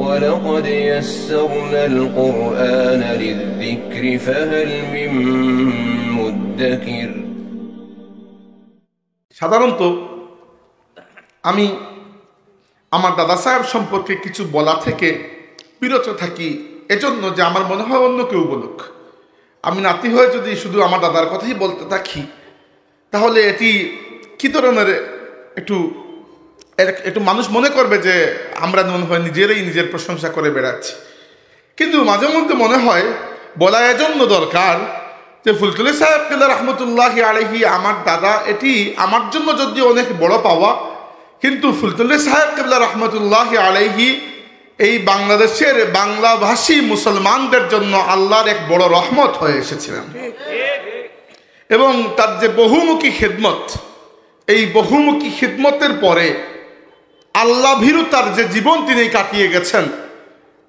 ولقد يسرنا القرآن للذكر فهل من مدكر। সাধারণত আমি আমার দাদা সাহেব সম্পর্কে কিছু বলা থেকে বিরত থাকি, এজন্য যে আমার মনে হয় অন্য কেউ বলুক। আমি নাতি হয়ে যদি শুধু আমার দাদার কথাই বলতে থাকি তাহলে এটি কি ধরনের একটু মানুষ মনে করবে যে আমরা মনে হয় নিজেরাই নিজের প্রশংসা করে বেড়াচ্ছি। কিন্তু মাঝে মধ্যে মনে হয় বলা এজন্য দরকার যে ফুলতুলি সাহেব কেবলা রহমতুল্লাহি আলাইহি আমার দাদা, এটি আমার জন্য যদি অনেক বড় পাওয়া, কিন্তু ফুলতুলি সাহেব কেবলা রহমতুল্লাহি আলাইহি এই বাংলাদেশের বাংলাভাষী মুসলমানদের জন্য আল্লাহর এক বড় রহমত হয়ে এসেছিলেন। এবং তার যে বহুমুখী খিদমত, এই বহুমুখী খিদমতের পরে আল্লাহ ভীরু তার যে জীবন তিনি কাটিয়ে গেছেন,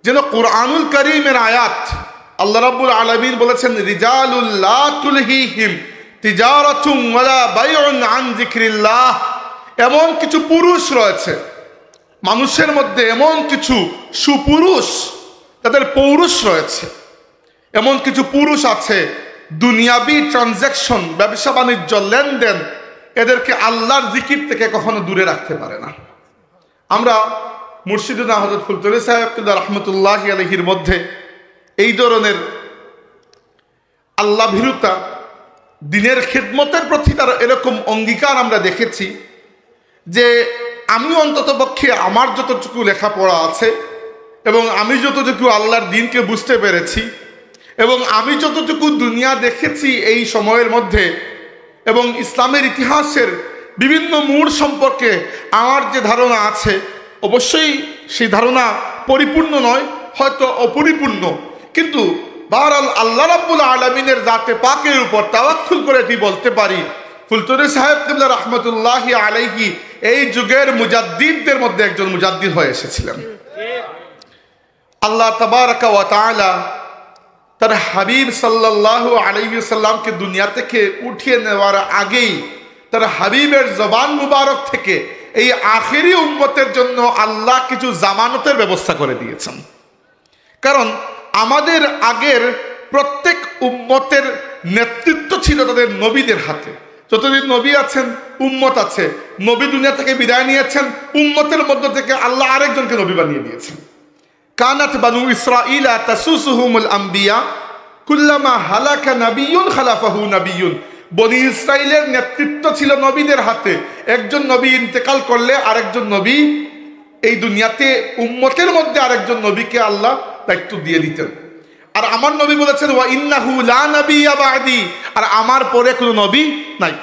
যেন কুরআনুল কারীমের আয়াত আল্লাহ রাব্বুল আলামিন বলেছেন রিজালুল লা তুলহিহিম তিজারাতুন ওয়ালা বাইউন আন যিকরিল্লাহ। এমন কিছু পুরুষ রয়েছে মানুষের মধ্যে, এমন কিছু সুপুরুষ তাদের পৌরুষ রয়েছে, এমন কিছু পুরুষ আছে দুনিয়াবি ট্রানজাকশন, ব্যবসা বাণিজ্য, লেনদেন এদেরকে আল্লাহর জিকির থেকে কখনো দূরে রাখতে পারে না। আমরা মুর্শিদুনা হযরত ফুলতুলি সাহেব রহমতুল্লাহি আলাইহির মধ্যে এই ধরনের আল্লাহ ভীরুতা, দিনের খিদমতের প্রতি তার এরকম অঙ্গীকার আমরা দেখেছি যে আমি অন্তত পক্ষে আমার যতটুকু লেখাপড়া আছে এবং আমি যতটুকু আল্লাহর দ্বীনকে বুঝতে পেরেছি এবং আমি যতটুকু দুনিয়া দেখেছি এই সময়ের মধ্যে এবং ইসলামের ইতিহাসের বিভিন্ন মোড় সম্পর্কে আমার যে ধারণা আছে, অবশ্যই সেই ধারণা পরিপূর্ণ নয়, হয়তো অপরিপূর্ণ, কিন্তু বহরহাল আল্লাহ রাব্বুল আলামিনের জাতে পাকের উপর তাওয়াক্কুল করে এটি বলতে পারি ফুলতুলি সাহেব কিবলা রহমতুল্লাহি আলাইহি এই যুগের মুজাদ্দিদদের মধ্যে একজন মুজাদ্দিদ হয়ে এসেছিলেন। আল্লাহ তাবারাকা ওয়া তাআলা তার হাবিব সাল্লাল্লাহু আলাইহি ওয়াসাল্লামকে দুনিয়া থেকে উঠিয়ে নেওয়ার আগেই তার হাবিবের জবান মুবারক থেকে এই আখেরি উম্মতের জন্য আল্লাহ কিছু জামানতের ব্যবস্থা করে দিয়েছেন। কারণ আমাদের আগের প্রত্যেক উম্মতের নেতৃত্ব ছিল তাদের নবীদের হাতে। যতদিন নবী আছেন উম্মত আছে, নবী দুনিয়া থেকে বিদায় নিয়েছেন, উম্মতের মধ্য থেকে আল্লাহ আরেকজনকে নবী বানিয়ে দিয়েছেন। কানাত বানু ইসরাঈলা তাসুসুহুমুল আম্বিয়া কুল্লামা হালাকা নাবিয়্যুন খালাফাহু নাবিয়্যুন। বনি ইসরাইলের নেতৃত্ব ছিল নবীদের হাতে। একজন নবী ইন্তেকাল করলে আরেকজন নবী এই দুনিয়াতে উম্মতের মধ্যে আরেকজন নবীকে আল্লাহ দায়িত্ব দিয়ে দিতেন। আর আমার নবী বলেছেন ওয়া ইন্নাহু লা নাবিয়্যা বা'দি, আর আমার পরে কোনো নবী নাই।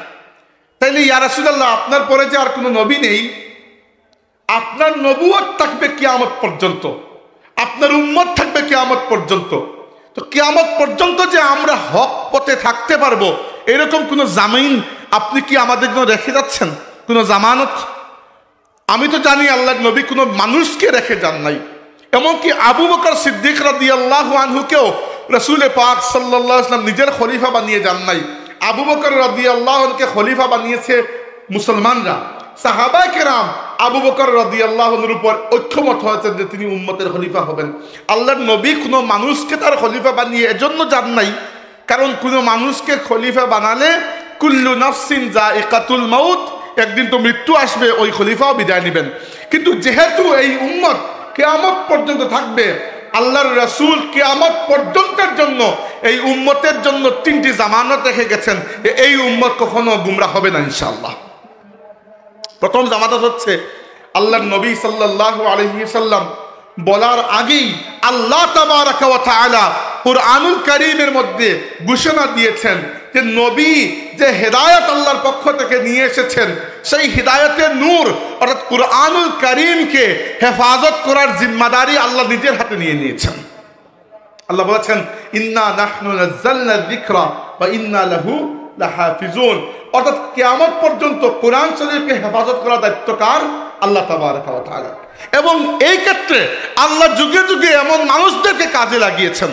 তাইলে ইয়া রাসূলুল্লাহ, আপনার পরে যে আর কোনো নবী নেই, আপনার নবুয়ত থাকবে কিয়ামত পর্যন্ত, আপনার উম্মত থাকবে কিয়ামত পর্যন্ত। তো কিয়ামত পর্যন্ত যে আমরা হক পথে থাকতে পারবো এরকম কোনো জামিন আপনি কি আমাদের জন্য রেখে যাচ্ছেন, কোনো জামানত? আমি তো জানি আল্লাহর নবী কোনো মানুষকে রেখে যান নাই। এমনকি আবু বকর সিদ্দিক রাদিয়াল্লাহু আনহুকেও রাসূল পাক সাল্লাল্লাহু আলাইহি ওয়াসাল্লাম নিজের খলিফা বানিয়ে যান নাই। আবু বকর রাদিয়াল্লাহু আনহুকে খলিফা বানিয়েছে মুসলমানরা। সাহাবায়ে কেরাম আবু বকর রাদিয়াল্লাহু আনহুর উপর ঐক্যমত হয়েছেন যে তিনি উম্মতের খলিফা হবেন। আল্লাহর নবী কোনো মানুষকে তার খলিফা বানিয়ে এজন্য যান নাই, কারণ কোনো মানুষকে খলিফা বানালে কুল্লু নাফসিন যায়িকাতুল মাউত, একদিন তো মৃত্যু আসবে, ওই খলিফাও বিদায় নেবেন। কিন্তু যেহেতু এই উম্মত কিয়ামত পর্যন্ত থাকবে, আল্লাহর রাসূল কিয়ামত পর্যন্তের জন্য এই উম্মতের জন্য তিনটি জামানত রেখে গেছেন, এই উম্মত কখনো গুমরাহ হবে না ইনশাআল্লাহ। প্রথম জামানত হচ্ছে আল্লাহর নবী সাল্লাল্লাহু আলাইহি ওয়াসাল্লাম বলার আগেই আল্লাহ তাবারাকা ওয়া তাআলা কুরআনুল কারীমের মধ্যে ঘোষণা দিয়েছেন যে নবী যে হেদায়েত আল্লাহর পক্ষ থেকে নিয়ে এসেছেন, সেই হেদায়েতের নূর অর্থাৎ কুরআনুল কারীমকে হেফাজত করার জিম্মাদারি আল্লাহ নিজের হাতে নিয়ে নিয়েছেন। আল্লাহ বলেছেন ইন্না নাহনু নাযালনা যিকরা ওয়া ইন্না লাহু লাহাফিজুন, অর্থাৎ কিয়ামত পর্যন্ত কোরআন শরীফকে হেফাজত করার দায়িত্ব কার? আল্লাহ তাবারাকা ওয়া তাআলা। এবং এই ক্ষেত্রে আল্লাহ যুগে যুগে এমন মানুষদেরকে কাজে লাগিয়েছেন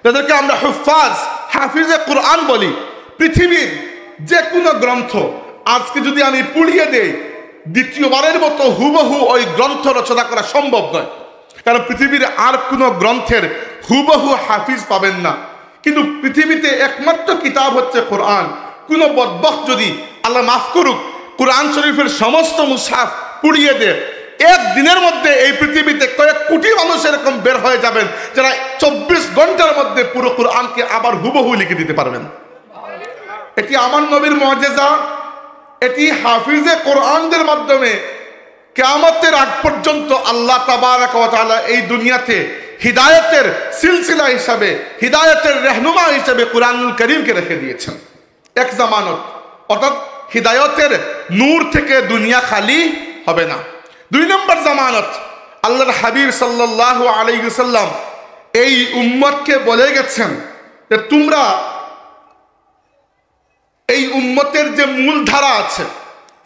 যাদেরকে আমরা হুফাজ, হাফিজে কোরআন বলি। পৃথিবীর যে কোনো গ্রন্থ আজকে যদি আমি পুড়িয়ে দেই, দ্বিতীয়বারের মতো হুবহু ওই গ্রন্থ রচনা করা সম্ভব নয়। কারণ পৃথিবীর আর কোনো গ্রন্থের হুবহু হাফিজ পাবেন না, কিন্তু পৃথিবীতে একমাত্র কিতাব হচ্ছে কোরআন। কোনো বদবখ যদি, আল্লাহ মাফ করুক, কোরআন শরীফের সমস্ত মুসহাফ পুড়িয়ে দেয়, একদিনের মধ্যে এই পৃথিবীতে কয়েক কোটি মানুষ এরকম বের হয়ে যাবেন যারা 24 ঘন্টার মধ্যে পুরো কোরআনকে আবার হুবহু লিখে দিতে পারবেন। এটি আমার নবীর মুআজিজা, এটি হাফিজে কোরআনদের মাধ্যমে কিয়ামতের আগ পর্যন্ত আল্লাহ তাবারাক ওয়া তাআলা এই দুনিয়াতে হিদায়াতের সিলসিলা হিসাবে, হিদায়াতের রহনুমা হিসাবে কোরআনুল কারীমকে রেখে দিয়েছেন। এক জামানত, অর্থাৎ হিদায়াতের নূর থেকে দুনিয়া খালি হবে না। 2 নম্বর জামানত, আল্লাহর হাবিব সাল্লাল্লাহু আলাইহি ওয়াসাল্লাম এই উম্মতকে বলে গেছেন যে তোমরা এই উম্মতের যে মূল ধারা আছে,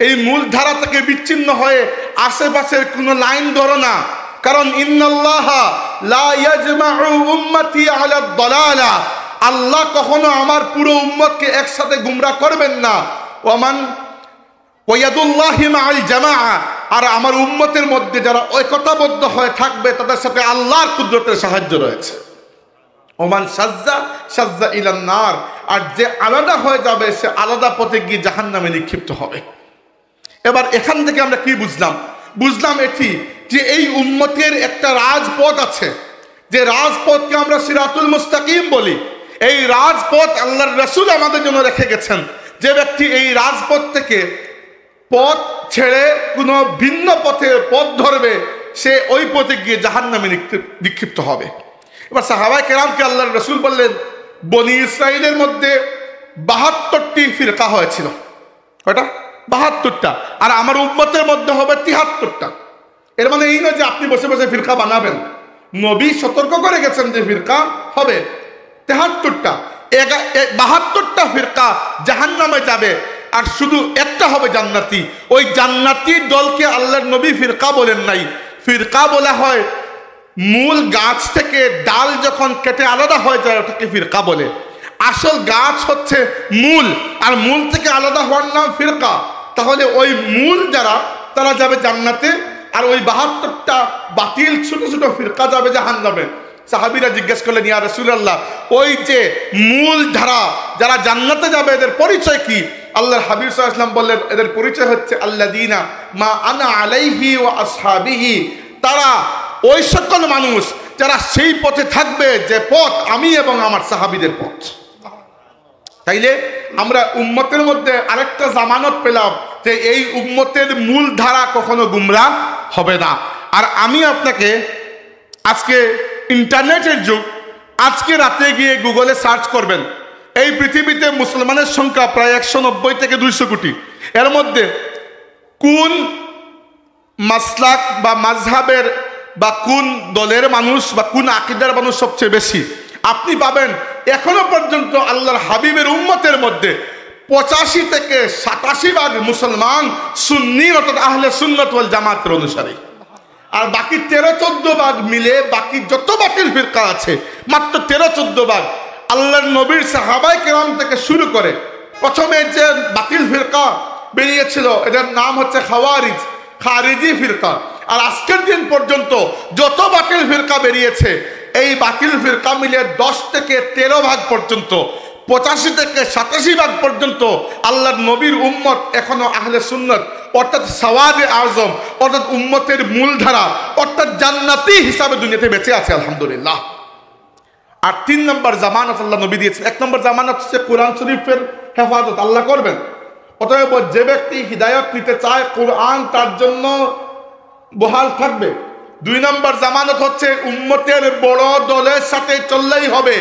এই মূল ধারা থেকে বিচ্ছিন্ন হয়ে আশেপাশের কোনো লাইন ধরো না, কারণ ইন্নাল্লাহা লা ইয়াজমাউ উম্মতি আলা দালালা, আল্লাহ কখনো আমার পুরো উম্মতকে একসাথে গুমরাহ করবেন না। ওয়ামান ওয়ায়াদুল্লাহি মাআল জামাআ, আর আমার উম্মতের মধ্যে যারা ঐক্যবদ্ধ হয়ে থাকবে তাদের সাথে আল্লাহর কুদরতের সাহায্য রয়েছে। ওমান সাজ্জা সাজ্জা ইলান নার, আর যে আলাদা হয়ে যাবে সে আলাদা পথে গিয়ে জাহান্নামে নিক্ষিপ্ত হবে। এবার এখান থেকে আমরা কি বুঝলাম এটি যে এই উম্মতের একটা রাজপথ আছে, যে রাজপথকে আমরা সিরাতুল মুস্তাকিম বলি। এই রাজপথ আল্লাহর রাসূল আমাদের জন্য রেখে গেছেন। যে ব্যক্তি এই রাজপথ থেকে পথ ছেড়ে কোনো ভিন্ন পথে পথ ধরবে, সে ওই পথে গিয়ে জাহান্নামে নিক্ষিপ্ত হবে। এবার সাহাবায়ে কেরামকে আল্লাহর রাসূল বললেন, বনি ইসরাইলের মধ্যে 72টি ফিরকা হয়েছিল। কয়টা? 72টা। আর আমার উম্মতের মধ্যে হবে 73টা। এর মানে এই না যে আপনি বসে বসে ফিরকা বানাবেন। নবী সতর্ক করে গেছেন যে ফিরকা হবে 73টা। 72টা ফিরকা জাহান্নামে যাবে, আর শুধু একটা হবে জান্নাতি। ওই জান্নাতি দলকে আল্লাহর নবী ফিরকা বলেন নাই। ফিরকা বলা হয় মূল গাছ থেকে ডাল যখন কেটে আলাদা হয়ে যায় ওটাকে ফিরকা বলে। আসল গাছ হচ্ছে মূল, আর মূল থেকে আলাদা হওয়ার নাম ফিরকা। তাহলে ওই মূল যারা, তারা যাবে জান্নাতে, আর ওই 72টা বাতিল ছোট ছোট ফিরকা যাবে জাহান্নামে। সাহাবীরা জিজ্ঞেস করলেন, ইয়া রাসূলুল্লাহ, ওই যে মূল ধারা যারা জান্নাতে যাবে এদের পরিচয় কি? আল্লাহর হাবিব সাল্লাল্লাহু আলাইহি ওয়াসাল্লাম বললেন, এদের পরিচয় হচ্ছে আল্লাযীনা মা আনা আলাইহি ওয়া আসহাবিহি, তারা ওই সকল মানুষ যারা সেই পথে থাকবে যে পথ আমি এবং আমার সাহাবীদের পথ। তাইলে আমরা উম্মতের মধ্যে আরেকটা জামানত পেলাম যে এই উম্মতের মূল ধারা কখনো গুমরাহ হবে না। আর আমি আপনাকে, আজকে ইন্টারনেটের যুগ, আজকে রাতে গিয়ে গুগলে সার্চ করবেন, এই পৃথিবীতে মুসলমানের সংখ্যা প্রায় 190 থেকে 200 কোটি। এর মধ্যে কোন মাসলাক বা মাযহাবের বা কোন দলের মানুষ বা কোন আকীদার মানুষ সবচেয়ে বেশি, আপনি পাবেন এখনো পর্যন্ত আল্লাহর হাবিবের উম্মতের মধ্যে 85 থেকে 87 ভাগ মুসলমান সুন্নি অর্থাৎ আহলে সুন্নাত ওয়াল জামাতের অনুসারী। আর বাকি 13-14 ভাগ মিলে বাকি যত বাতিল ফিরকা আছে মাত্র 13-14 ভাগ আল্লাহর নবীর সাহাবায়ে কেরাম থেকে শুরু করে প্রথমে যে বাতিল ফিরকা বেরিয়েছিল এটার নাম হচ্ছে খারিজি ফিরকা। আর আজকের দিন পর্যন্ত যত বাতিল ফিরকা বেরিয়েছে এই বাতিল ফিরকা মিলে 10 থেকে 13 ভাগ পর্যন্ত, 85 থেকে 87 ভাগ পর্যন্ত আল্লাহর নবীর উম্মত এখনো আহলে সুন্নাত অর্থাৎ সাওয়াদে আজম অর্থাৎ উম্মতের মূলধারা অর্থাৎ জান্নাতি হিসাবে দুনিয়াতে বেঁচে আছে আলহামদুলিল্লাহ। আর 3 নম্বর জামানত আল্লাহ নবী দিয়েছেন। 1 নম্বর জামানত হচ্ছে কোরআন শরীফের হেফাজত আল্লাহ করবেন। অতএব যে ব্যক্তি হিদায়াত নিতে চায় কোরআন তার জন্য বহাল থাকবে। 2 নম্বর জামানত হচ্ছে উম্মতের বড় দলের সাথে চললেই হবে,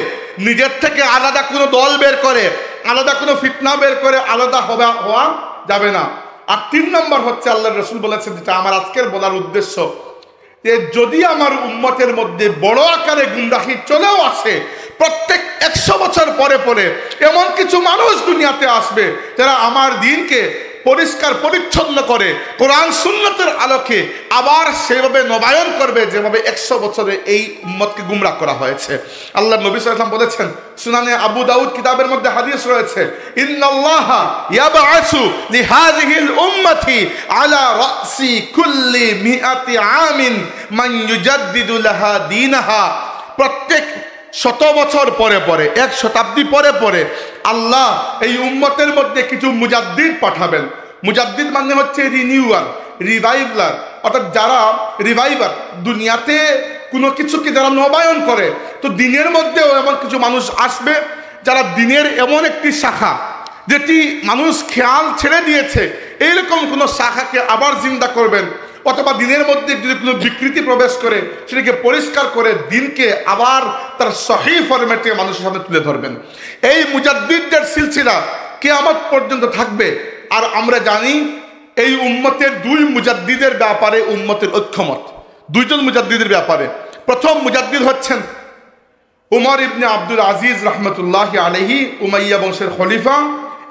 নিজের থেকে আলাদা কোনো দল বের করে, আলাদা কোনো ফিতনা বের করে আলাদা হওয়া যাবে না। আর 3 নম্বর হচ্ছে আল্লাহর রাসূল বলেছেন, যেটা আমার আজকের বলার উদ্দেশ্য, যে যদি আমার উম্মতের মধ্যে বড় আকারে গুমরাহি চলেও আসে, প্রত্যেক 100 বছর পরে পরে এমন কিছু মানুষ দুনিয়াতে আসবে যারা আমার দ্বীনকে পরিষ্কার পরিচ্ছন্ন করে কোরআন সুন্নতের আলোকে আবার সেভাবে নবায়ন করবে যেভাবে 100 বছরে এই উম্মতকে গুমরাহ করা হয়েছে। আল্লাহ নবী সাল্লাল্লাহু আলাইহি ওয়াসাল্লাম বলেছেন, সুনানে আবু দাউদ কিতাবের মধ্যে হাদিস রয়েছে, ইন্নাল্লাহা ইয়াবআসু লিহাযিহিল উম্মতি আলা রাসি কুল্লি মিআতি আমিন মান ইউজাদ্দিদু লাহা দীনাহা। প্রত্যেক 100 বছর পরে পরে, 1 শতাব্দী পরে পরে আল্লাহ এই উম্মতের মধ্যে কিছু মুজাদ্দিদ পাঠাবেন। মুজাদ্দিদ মানে হচ্ছে রিনিউয়ার, রিভাইভার, অর্থাৎ যারা রিভাইভার, দুনিয়াতে কোনো কিছুকে যারা নবায়ন করে। তো দিনের মধ্যেও এমন কিছু মানুষ আসবে যারা দিনের এমন একটি শাখা যেটি মানুষ খেয়াল ছেড়ে দিয়েছে, এইরকম কোনো শাখাকে আবার জিন্দা করবেন, অথবা দিনের মধ্যে যদি কোনো বিকৃতি প্রবেশ করে সেটাকে পরিষ্কার করে দিনকে আবার তার সহি ফরম্যাটে মানুষের সামনে তুলে ধরবেন। এই মুজাদ্দিদদের সিলসিলা কিয়ামত পর্যন্ত থাকবে। আর আমরা জানি এই উম্মতের 2 মুজাদ্দিদের ব্যাপারে উম্মতের ঐক্যমত, 2 জন মুজাদ্দিদের ব্যাপারে। প্রথম মুজাদ্দিদ হচ্ছেন উমর ইবনে আব্দুল আজিজ রহমতুল্লাহ আলাইহি, উমাইয়া বংশের খলিফা,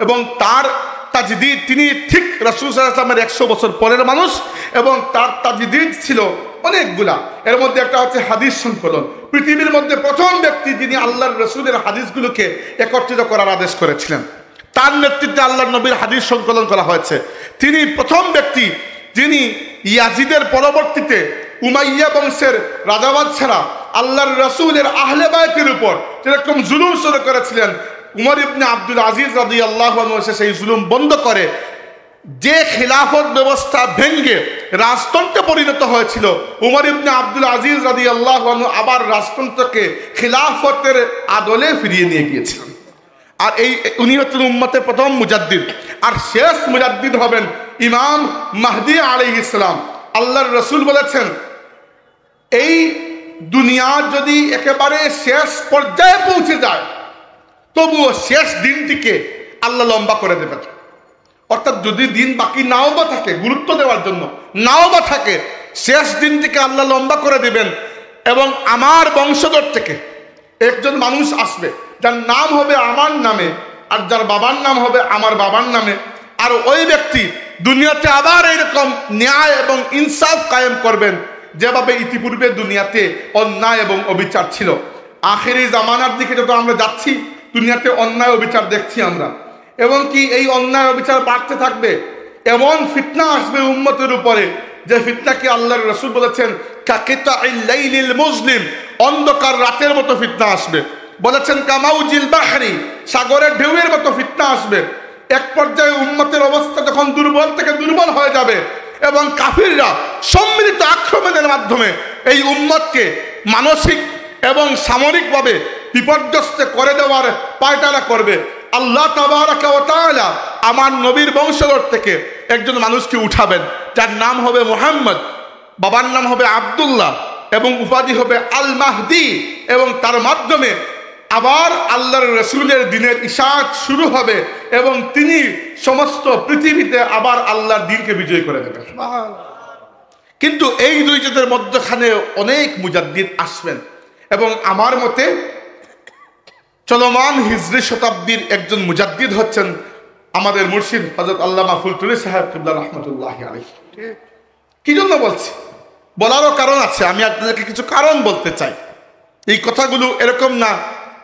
এবং তার তাজদিদ, তিনি ঠিক রাসূল সাল্লাল্লাহু আলাইহি ওয়াসাল্লামের 100 বছর পরের মানুষ, এবং তার তাজদিদ ছিল অনেকগুলা। এর মধ্যে একটা হচ্ছে হাদিস সংকলন। পৃথিবীর মধ্যে প্রথম ব্যক্তি যিনি আল্লাহর রাসূলের হাদিসগুলোকে একত্রিত করার আদেশ করেছিলেন, তার নেতৃত্বে আল্লাহর নবীর হাদিস সংকলন করা হয়েছে। তিনি প্রথম ব্যক্তি যিনি ইয়াজিদের পরবর্তীতে উমাইয়া বংশের রাজাবাদ ছাড়া আল্লাহর রাসূলের আহলে বায়তের উপর যেরকম জুলুম শুরু করেছিলেন, উমর ইবনে আব্দুল আজিজ রাদিয়াল্লাহু আনহু সেই জুলুম বন্ধ করে যে খিলাফত ব্যবস্থা ভেঙে রাজতন্ত্রে পরিণত হয়েছিল, উমর ইবনে আব্দুল আজিজ রাদিয়াল্লাহু আনহু আবার রাজতন্ত্রকে খিলাফতের আদলে ফিরিয়ে নিয়ে গিয়েছিলেন। আর উনি হচ্ছেন উম্মতের প্রথম মুজাদ্দিদ। আর শেষ মুজাদ্দিদ হবেন ইমাম মাহদী আলাইহিস সালাম। আল্লাহর রাসূল বলেছেন, এই দুনিয়া যদি একেবারে শেষ পর্যায়ে পৌঁছে যায় তবুও শেষ দিনটিকে আল্লাহ লম্বা করে দেবেন। অর্থাৎ যদি দিন বাকি নাও বা থাকে, গুরুত্ব দেওয়ার জন্য নাও বা থাকে, শেষ দিনটিকে আল্লাহ লম্বা করে দিবেন। এবং আমার বংশধর থেকে একজন মানুষ আসবে যার নাম হবে আমার নামে, আর যার বাবার নাম হবে আমার বাবার নামে। আর ওই ব্যক্তি দুনিয়াতে আবার এরকম ন্যায় এবং ইনসাফ কায়েম করবেন যেভাবে ইতিপূর্বে দুনিয়াতে অন্যায় এবং অবিচার ছিল। আখেরি জামানার দিকে যত আমরা যাচ্ছি, দুনিয়াতে অন্যায় অবিচার দেখছি আমরা, এবং কি এই অন্যায় অবিচার বাড়তে থাকবে। এমন ফিতনা আসবে উম্মতের উপরে যে ফিতনাকে আল্লাহর রাসূল বলেছেন কাকিতাইল লাইলিল মুজলিম, অন্ধকার রাতের মতো ফিতনা আসবে। বলেছেন কামাউজিল বাহরি, সাগরের ঢেউয়ের মতো ফিতনা আসবে। এক পর্যায়ে উম্মতের অবস্থা যখন দুর্বল থেকে দুর্বল হয়ে যাবে এবং কাফিররা সম্মিলিত আক্রমণের মাধ্যমে এই উম্মতকে মানসিক এবং সামরিকভাবে বিপর্যস্ত করে দেওয়ার পায়তারা করবে, আল্লাহ তাবারাকা ওয়া তাআলা আমার নবীর বংশধর থেকে একজন মানুষকে উঠাবেন যার নাম হবে মুহাম্মদ, বাবার নাম হবে আব্দুল্লাহ এবং উপাধি হবে আল মাহদি। এবং তার মাধ্যমে আবার আল্লাহর রাসূলের দিনের ইশাআত শুরু হবে এবং তিনি সমস্ত পৃথিবীতে আবার আল্লাহর দ্বীনকে বিজয় করে দেবেন। কিন্তু এই 2 জনের মধ্যখানে অনেক মুজাদ্দিদ আসবেন, এবং আমার মতে চলমান হিজরি শতাব্দীর একজন মুজাদ্দিদ হচ্ছেন আমাদের মুর্শিদ হযরত আল্লামা ফুলতুলি সাহেব কিবলা রাহমাতুল্লাহি আলাইহি। কি জন্য বলছি? বলারও কারণ আছে, আমি আপনাদেরকে কিছু কারণ বলতে চাই। এই কথাগুলো এরকম না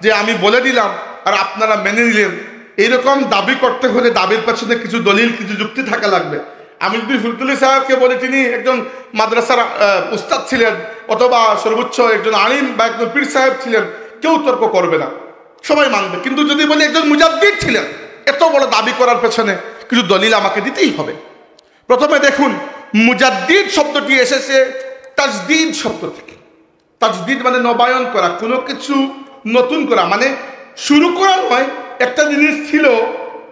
যে আমি বলে দিলাম আর আপনারা মেনে নিলেন। এইরকম দাবি করতে হলে দাবির পেছনে কিছু দলিল, কিছু যুক্তি থাকা লাগবে। আমি যদি ফুলতুলি সাহেবকে বলি তিনি একজন মাদ্রাসার উস্তাদ ছিলেন, অথবা সর্বোচ্চ একজন আলিম বা একজন পীর সাহেব ছিলেন, কেউ তর্ক করবে না, সবাই মানবে। কিন্তু যদি বলি একজন মুজাদ্দিদ ছিলেন, এত বড় দাবি করার পেছনে কিছু দলিল আমাকে দিতেই হবে। প্রথমে দেখুন, মুজাদ্দিদ শব্দটি এসেছে তাজদীদ শব্দ থেকে। তাজদীদ মানে নবায়ন করা, কোনো কিছু নতুন করা, মানে শুরু করা নয়, একটা জিনিস ছিল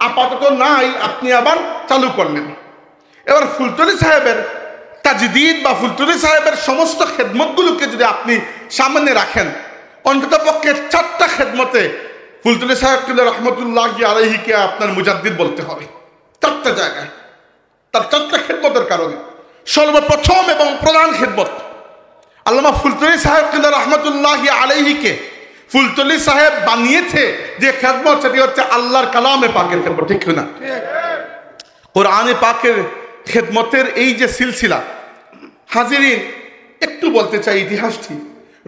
আপাতত নাই, আপনি আবার চালু করলেন। এবার ফুলতুলি সাহেবের তাজদীদ বা ফুলতুলি সাহেবের সমস্ত খেদমতগুলোকে যদি আপনি সামনে রাখেন, অন্তত পক্ষে 4টা খেদমতে ফুলতুলি সাহেব রহমতুল্লাহি আলাইহিকে আপনার মুজাদ্দিদ বলতে হবে। 4টা জায়গায়, তার 4টা খেদমতের কারণে। সর্বপ্রথম এবং প্রধান খেদমত, আল্লামা ফুলতুলি সাহেব রহমতুল্লাহি আলাইহিকে ফুলতুলি সাহেব বানিয়েছে যে খেদমত, সেটি হচ্ছে আল্লাহর কালামে পাকের খেদমত। ঠিক না? কোরআনে পাকের খেদমতের এই যে সিলসিলা, হাজিরিন একটু বলতে চাই ইতিহাসটি।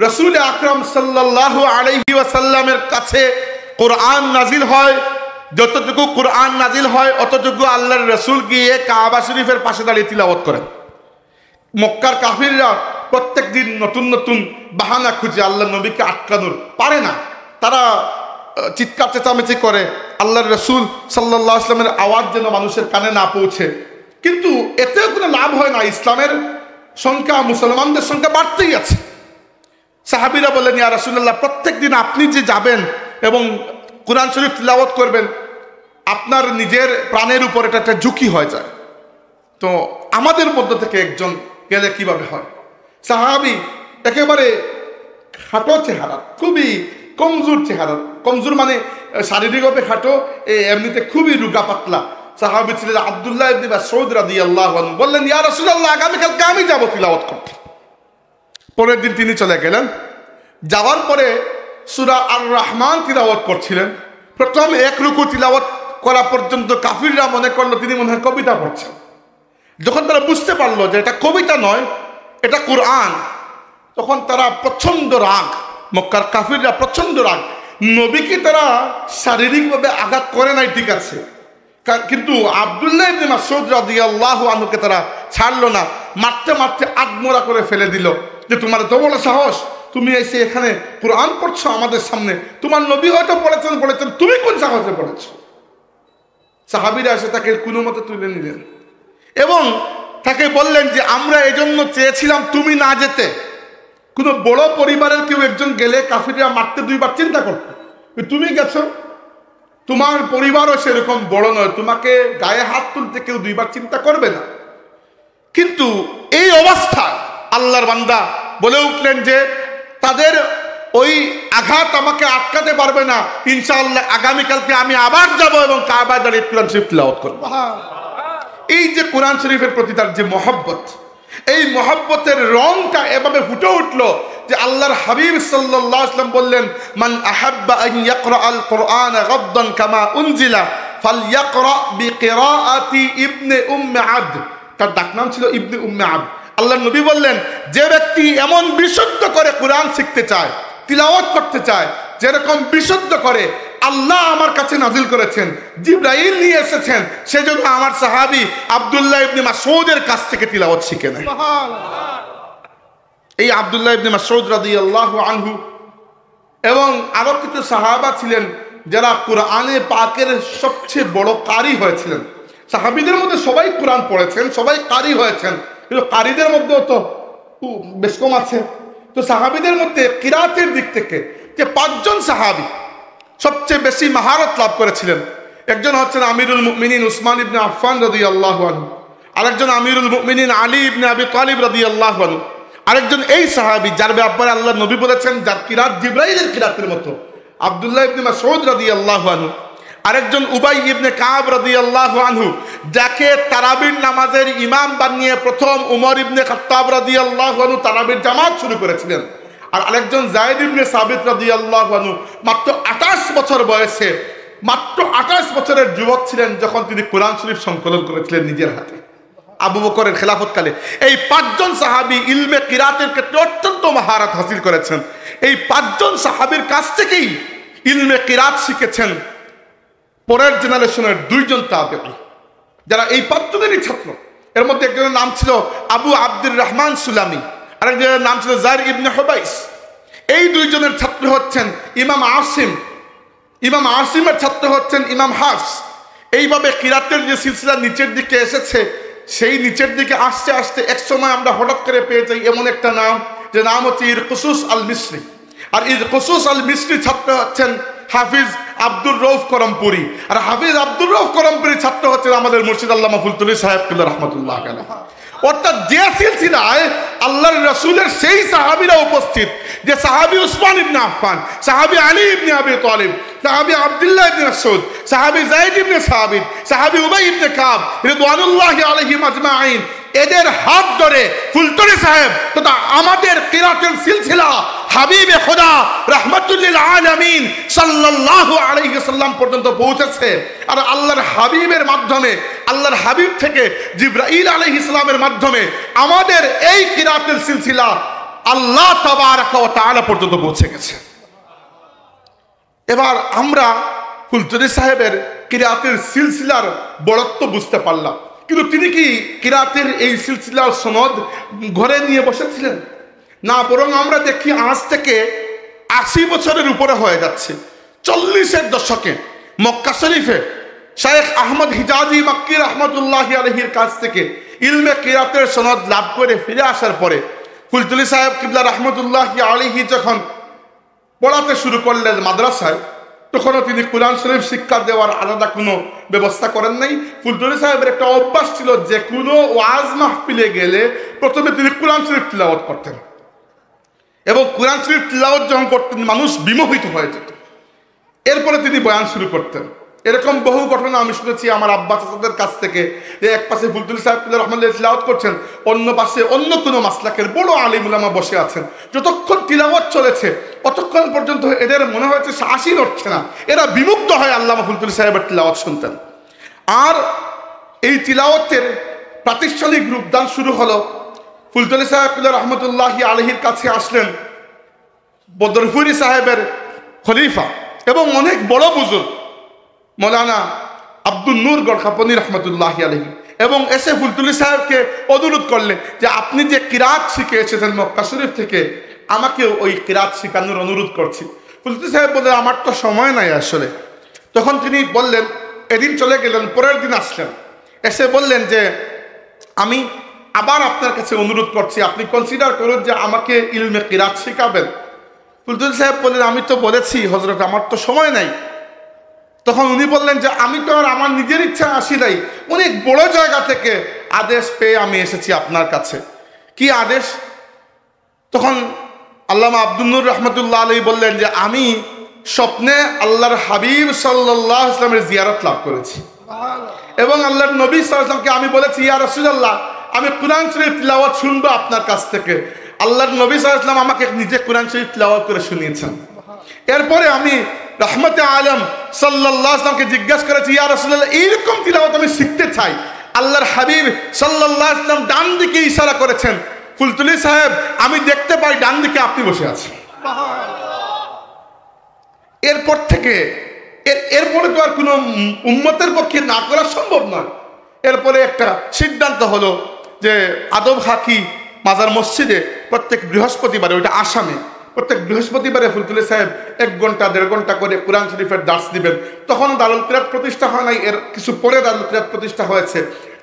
রাসূল আকরাম সাল্লাল্লাহু আলাইহি ওয়াসাল্লামের কাছে কোরআন নাজিল হয়, যতটুকু কোরআন নাজিল হয় অতটুকু আল্লাহর রাসূল গিয়ে কাবা শরীফের পাশে দাঁড়িয়ে তিলাওয়াত করেন। মক্কার কাফিররা প্রত্যেক দিন নতুন নতুন বাহানা খুঁজে আল্লাহ নবীকে আটকানোর, পারে না। তারা চিৎকার চেঁচামেচি করে আল্লাহর রাসূল সাল্লাল্লাহু আলাইহি ওয়াসাল্লামের আওয়াজ যেন মানুষের কানে না পৌঁছে, কিন্তু এতেও কোনো লাভ হয় না। ইসলামের সংখ্যা, মুসলমানদের সংখ্যা বাড়তেই আছে। সাহাবীরা বললেন, ইয়া রাসূলুল্লাহ, প্রত্যেক দিন আপনি যে যাবেন এবং কোরআন শরীফ তিলাওয়াত করবেন, আপনার নিজের প্রাণের উপর এটা একটা ঝুঁকি হয়ে যায়, তো আমাদের মধ্য থেকে একজন গেলে কিভাবে হয়? সাহাবী একেবারে খাটো চেহারা, খুবই কমজোর চেহারা, কমজোর মানে শারীরিকভাবে খাটো, এমনিতে খুবই রুগা পাতলা সাহাবী ছিলেন আব্দুল্লাহ ইবনে মাসউদ রাদিয়াল্লাহু আনহু। বললেন, ইয়া রাসূলুল্লাহ, আগামীকালকে আমি যাব তিলাওয়াত করতে। পরের দিন তিনি চলে গেলেন। যাওয়ার পরে সূরা আর রহমান তিলাওয়াত করছিলেন। প্রথম এক রুকু তিলাওয়াত করা পর্যন্ত কাফিররা মনে করলো তিনি মনে হয় কবিতা পড়ছেন। যখন তারা বুঝতে পারলো যে এটা কবিতা নয়, এটা কোরআন, তখন তারা প্রচন্ড রাগ, মক্কার কাফিররা প্রচন্ড রাগ। নবীকে তারা শারীরিকভাবে আঘাত করে নাই, ঠিক আছে, কিন্তু আব্দুল্লাহ ইবনে মাসউদ রাদিয়াল্লাহু আনহুকে তারা ছাড়লো না, মারতে মারতে আদমরা করে ফেলে দিল যে তোমার তো বড় সাহস, তুমি এসে এখানে কোরআন পড়ছো আমাদের সামনে, তোমার নবী হয়তো পড়েছেন, তুমি কোন সাহসে পড়েছো? সাহাবীরা এসে তাকে কোনো মতে তুলে নিলেন এবং তাকে বললেন যে আমরা এজন্য চেয়েছিলাম তুমি না যেতে। কোনো বড় পরিবারের কেউ একজন গেলে কাফিররা মারতে দুইবার চিন্তা করত, তুমি গেছো, তোমার পরিবারও সেরকম বড় নয়, তোমাকে গায়ে হাত তুলতে কেউ দুইবার চিন্তা করবে না। কিন্তু এই অবস্থায় আল্লাহর বান্দা বলে উঠলেন যে তাদের ওই আঘাত আমাকে আটকাতে পারবে না, ইনশাআল্লাহ আগামীকালকে আমি আবার যাব এবং কাবায় দাঁড়িয়ে কোরআন শরীফ তিলাওয়াত করব। এই যে কোরআন শরীফের প্রতি তার যে মহব্বত, এই মহব্বতের রংটা এভাবে ফুটে উঠলো যে আল্লাহর হাবিব সাল্লাল্লাহু আলাইহি ওয়াসাল্লাম বললেন, মান আহাব্বা আন ইয়াকরা আল কুরআন গাদ্দান কামা উনজিলা ফালইয়াকরা বিকিরাআতি ইবনে উম্মে আবদ। তার ডাকনাম ছিল ইবনে উম্মে আবদ। আল্লাহর নবী বললেন, যে ব্যক্তি এমন বিশুদ্ধ করে কোরআন শিখতে চায়, তিলাওয়াত করতে চায়, যেরকম বিশুদ্ধ করে আল্লাহ আমার কাছে নাজিল করেছেন, জিবরাইল নিয়ে এসেছেন, সেজন্য আমার সাহাবী আব্দুল্লাহ ইবনে মাসউদের কাছ থেকে তিলাওয়াত শিখে নেয়। এই আব্দুল্লাহ ইবনে মাসউদ রাদিয়াল্লাহু আনহু এবং আরো কিছু সাহাবা ছিলেন যারা কোরআনে পাকের সবচেয়ে বড় কারি হয়েছিলেন। সাহাবীদের মধ্যে সবাই কোরআন পড়েছেন, সবাই কারি হয়েছেন, কিন্তু কারিদের মধ্যেও তো বেশ কম আছে। তো সাহাবীদের মধ্যে কিরাতের দিক থেকে যে 5 জন সাহাবী সবচেয়ে বেশি মহারত লাভ করেছিলেন, একজন হচ্ছেন আমিরুল মুমিনিন উসমান ইবনে আফফান রাদিয়াল্লাহু আনহু, আরেকজন আমিরুল মুমিনিন আলী ইবনে আবি তালিব রাদিয়াল্লাহু আনহু, আরেকজন এই সাহাবী যার ব্যাপারে আল্লাহ নবী বলেছেন যার কিরাত জিবরাইলের কিরাতের মতো, আব্দুল্লাহ ইবনে মাসউদ রাদিয়াল্লাহু আনহু, আরেকজন উবাই ইবনে কাব রাদিয়াল্লাহু আনহু, যাকে তারাবির নামাজের ইমাম বানিয়ে প্রথম উমর ইবনে খাত্তাব রাদিয়াল্লাহু আনহু তারাবির জামাত শুরু করেছিলেন, আর আরেকজন যায়েদ ইবনে সাবিত রাদিয়াল্লাহু আনহু মাত্র 28 বছর বয়সে, মাত্র 28 বছরের যুবক ছিলেন যখন তিনি কোরআন শরীফ সংকলন করেছিলেন নিজের হাতে আবু বকরের খেলাফতকালে। এই 5 জন সাহাবী ইলমে কিরাতের ক্ষেত্রে অত্যন্ত মহারত হাসিল করেছেন। এই 5 জন সাহাবীর কাছ থেকেই ইলমে কিরাত শিখেছেন পরের জেনারেশনের 2 জন তাবেঈ যারা এই 5 জনেরই ছাত্র। এর মধ্যে একজনের নাম ছিল আবু আব্দুর রহমান সুলামি, আরেকজনের নাম ছিল জার ইবনে হুবাইস। এই 2 জনের ছাত্র হচ্ছেন ইমাম আসিম, ইমাম আসিমের ছাত্র হচ্ছেন ইমাম হাফস। এইভাবে কিরাতের যে সিলসিলা নিচের দিকে এসেছে, সেই নিচের দিকে আস্তে আস্তে এক সময় আমরা হঠাৎ করে পেয়ে যাই এমন একটা নাম, যে নাম হচ্ছে ইরকুসুস আল মিসরি। আর ইরকুসুস আল মিসরি ছাত্র হচ্ছেন হাফিজ আব্দুর রউফ করমপুরি, আর হাফিজ আব্দুর রউফ করমপুরি ছাত্র হচ্ছেন আমাদের মুর্শিদ আল্লামা ফুলতুলি সাহেব কিল্লা রাহমাতুল্লাহ আলাইহি। অর্থাৎ যে সিলসিলায় আল্লাহর রাসূলের সেই সাহাবীরা উপস্থিত, যে সাহাবী উসমান ইবনে আফফান, সাহাবী আলী ইবনে আবি তালিব, সাহাবী আব্দুল্লাহ ইবনে মাসউদ, সাহাবী যায়েদ ইবনে সাবিত, সাহাবী উবাই ইবনে কাব রিদওয়ানুল্লাহি আলাইহিম আজমাইন, এদের হাত ধরে ফুলতুলি সাহেব তথা আমাদের কিরাতের সিলসিলা হাবিবে খোদা রাহমাতুল লিল আলামিন সাল্লাল্লাহু আলাইহি ওয়াসাল্লাম পর্যন্ত পৌঁছেছে। আর আল্লাহর হাবিবের মাধ্যমে, আল্লাহর হাবিব থেকে জিবরাইল আলাইহিস সালামের মাধ্যমে আমাদের এই কিরাতের সিলসিলা আল্লাহ তাবারাক ওয়া তাআলা পর্যন্ত পৌঁছে গেছে। এবার আমরা ফুলতলি সাহেবের কিরাতের সিলসিলার বড়ত্ব বুঝতে পারলাম। কিন্তু তিনি কি কিরাতের এই সিলসিলার সনদ ঘরে নিয়ে বসেছিলেন? না, বরং আমরা দেখি আজ থেকে 80 বছরের উপরে হয়ে যাচ্ছে। 40-এর দশকে মক্কা শরীফে শাইখ আহমদ হিজাজি মক্কি রহমতুল্লাহি আলাইহির কাছ থেকে ইলমে কিরাতের সনদ লাভ করে ফিরে আসার পরে ফুলতলি সাহেব কিবলা রহমতুল্লাহি আলাইহি যখন পড়াতে শুরু করলেন মাদ্রাসায়, তখনও তিনি কোরআন শরীফ শিক্ষা দেওয়ার আলাদা কোনো ব্যবস্থা করেন নাই। ফুলতলি সাহেবের একটা অভ্যাস ছিল, যে কোনো ওয়াজ মাহফিলে গেলে প্রথমে তিনি কোরআন শরীফ তিলাওয়াত করতেন, এবং কোরআন শরীফ তিলাওয়াত যখন করতেন মানুষ বিমোহিত হয়ে যেত। এরপরে তিনি বয়ান শুরু করতেন। এরকম বহু ঘটনা আমি শুনেছি আমার আব্বা চাচাদের কাছ থেকে, যে এক পাশে ফুলতলি সাহেব রহমাতুল্লাহ তিলাওয়াত করছেন, অন্য পাশে অন্য কোনো মাসলাকের বড় আলিম উলামা বসে আছেন। যতক্ষণ তিলাওয়াত চলেছে ততক্ষণ পর্যন্ত এদের মনে হয়েছে শ্বাসই নড়ছে না, এরা বিমুগ্ধ হয় আল্লামা ফুলতলি সাহেবের তিলাওয়াত শুনতেন। আর এই তিলাওয়াতের প্রাতিষ্ঠানিক রূপদান শুরু হলো। ফুলতলি সাহেব রহমতুল্লাহি আলাইহির কাছে আসলেন বদরপুরি সাহেবের খলিফা এবং অনেক বড় বুজুর্গ মৌলানা আব্দুল নূর গড়কাপনি রহমতুল্লাহি আলাইহি, এবং এসে ফুলতলি সাহেবকে অনুরোধ করলেন যে আপনি যে কিরাত শিখে এসেছেন মক্কা শরীফ থেকে, আমাকে ওই কিরাত শিখানোর অনুরোধ করছি। ফুলতলি সাহেব বললেন আমার তো সময় নাই আসলে। তখন তিনি বললেন, এদিন চলে গেলেন, পরের দিন আসলেন, এসে বললেন যে আমি আবার আপনার কাছে অনুরোধ করছি, আপনি কনসিডার করুন যে আমাকে ইলমে কিরাত শিখাবেন। ফুলতলি সাহেব বললেন, আমি তো বলেছি হযরত আমার তো সময় নাই। তখন উনি বললেন যে আমি তো আর আমার নিজের ইচ্ছা আসি নাই, অনেক বড় জায়গা থেকে আদেশ পেয়ে আমি এসেছি আপনার কাছে। কি আদেশ? তখন আল্লামা আব্দুল নূর রহমতুল্লাহ আলাইহি বললেন যে আমি স্বপ্নে আল্লাহর হাবিব সাল্লাল্লাহু আলাইহি ওয়াসাল্লামের জিয়ারত লাভ করেছি, এবং আল্লাহর নবী সাল্লাল্লাহু আলাইহি ওয়াসাল্লামকে আমি বলেছি, ইয়া রাসূলুল্লাহ আমি কোরআন শরীফ তিলাওয়াত শুনবো আপনার কাছ থেকে। আল্লাহর নবী সাল্লাল্লাহু আলাইহি ওয়াসাল্লাম আমাকে নিজে কোরআন শরীফ তিলাওয়াত করে শুনিয়েছেন। এরপরে আমি রহমতে আলম সাল্লাল্লাহু আলাইহি ওয়াসাল্লামকে জিজ্ঞাসা করেছি, ইয়া রাসূলুল্লাহ এইরকম তিলাওয়াত আমি শিখতে চাই। আল্লাহর হাবিব সাল্লাল্লাহু আলাইহি ওয়াসাল্লাম ডান দিকে ইশারা করেছেন, ফুলতলি সাহেব আমি দেখতে পাই ডান দিকে আপনি বসে আছেন। এরপর থেকে এরপরে তো আর কোনো উম্মতের পক্ষে না করা সম্ভব নয়। এরপরে একটা সিদ্ধান্ত হলো যে আদম হাকি মাজার মসজিদে প্রত্যেক বৃহস্পতিবারে, ওইটা আসামে, প্রত্যেক বৃহস্পতিবারে ফুলতলি সাহেব 1 ঘন্টা 1.5 ঘন্টা করে কোরআন শরীফের দার্স দিবেন। তখন দারুল কিরাত প্রতিষ্ঠা হয় নাই, এর কিছু পরে দারুল কিরাত প্রতিষ্ঠা হয়েছে।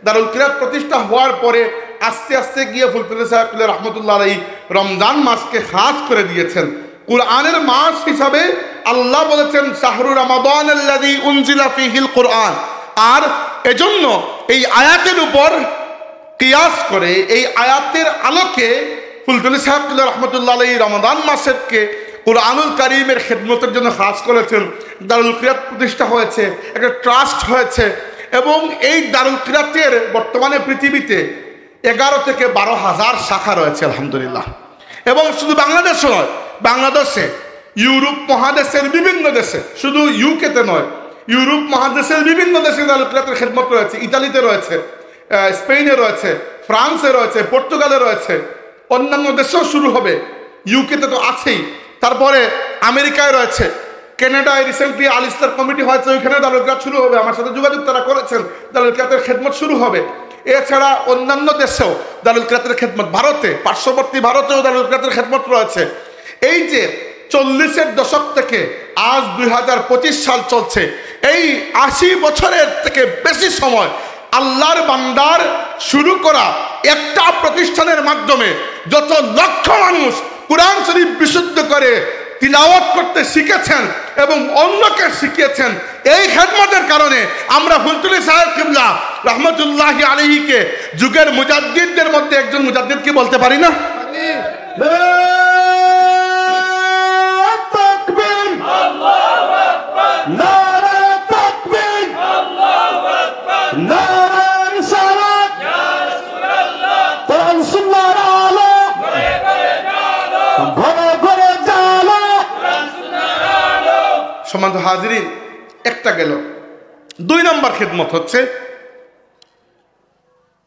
দারুল কিরাত প্রতিষ্ঠা হওয়ার পরে আস্তে আস্তে গিয়ে ফুলতলি সাহেব রহমতুল্লাহ আলাইহি রমজান মাসকে খাস করে দিয়েছেন কোরআনের মাস হিসাবে। আল্লাহ বলেছেন শাহরু রমাদান আল্লাযী উনজিলা ফীহিল কোরআন। আর এজন্য এই আয়াতের উপর কিয়াস করে, এই আয়াতের আলোকে ফুলতলি সাহেব রহমতুল্লাহ আলাইহি রমাদান মাসকে কুরআনুল কারীমের খেদমতের জন্য খাস করেছেন। দারুল কিরাত প্রতিষ্ঠা হয়েছে, একটা ট্রাস্ট হয়েছে, এবং এই দারুল কিরাতের বর্তমানে পৃথিবীতে 11 থেকে 12 হাজার শাখা রয়েছে আলহামদুলিল্লাহ। এবং শুধু বাংলাদেশে নয়, বাংলাদেশে, ইউরোপ মহাদেশের বিভিন্ন দেশে, শুধু ইউকেতে নয়, ইউরোপ মহাদেশের বিভিন্ন দেশে দারুল কিরাতের খেদমত রয়েছে। ইতালিতে রয়েছে, স্পেনে রয়েছে, ফ্রান্সে রয়েছে, পর্তুগালে রয়েছে, অন্যান্য দেশেও শুরু হবে, ইউকেতে তো আছেই, তারপরে আমেরিকায় রয়েছে, কানাডায় রিসেন্টলি আল ইসলাম কমিটি হয়েছে, ওইখানে দারুল কিরাত শুরু হবে, আমার সাথে যোগাযোগ তারা করেছেন, দারুল কিরাতের খেদমত শুরু হবে। এছাড়া অন্যান্য দেশেও দারুল কিরাতের খেদমত, ভারতে, পার্শ্ববর্তী ভারতেও দারুল কিরাতের খেদমত রয়েছে। এই যে 40-এর দশক থেকে আজ 2025 সাল চলছে, এই 80 বছরের থেকে বেশি সময় আল্লাহর বান্দার শুরু করা একটা প্রতিষ্ঠানের মাধ্যমে যত লক্ষ মানুষ কোরআন শরীফ বিশুদ্ধ করে তিলাওয়াত করতে শিখেছেন এবং অন্যকে শিখিয়েছেন, এই খেদমতের কারণে আমরা ফুলতলি সাহেব কিবলা রহমতুল্লাহি আলাইহিকে যুগের মুজাদ্দিদদের মধ্যে একজন মুজাদ্দিদ কি বলতে পারি না? ঘরে ঘরে সম্মানিত হাজিরিন, একটা গেল। 2 নম্বর খেদমত হচ্ছে,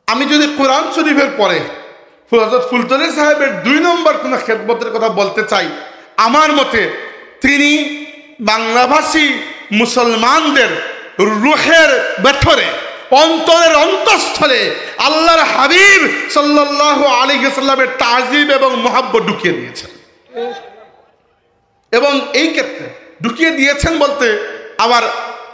আমি যদি কোরআন শরীফের পরে হযরত ফুলতলি সাহেবের 2 নম্বর কোন খেদমতের কথা বলতে চাই, আমার মতে তিনি বাংলাভাষী মুসলমানদের রুহের ভেতরে, অন্তরের অন্তঃস্থলে আল্লাহর হাবিব সাল্লাল্লাহু আলাইহি ওয়াসাল্লামের তাজিম এবং মহব্বত ঢুকিয়ে দিয়েছেন। এবং এই ক্ষেত্রে ঢুকিয়ে দিয়েছেন বলতে আবার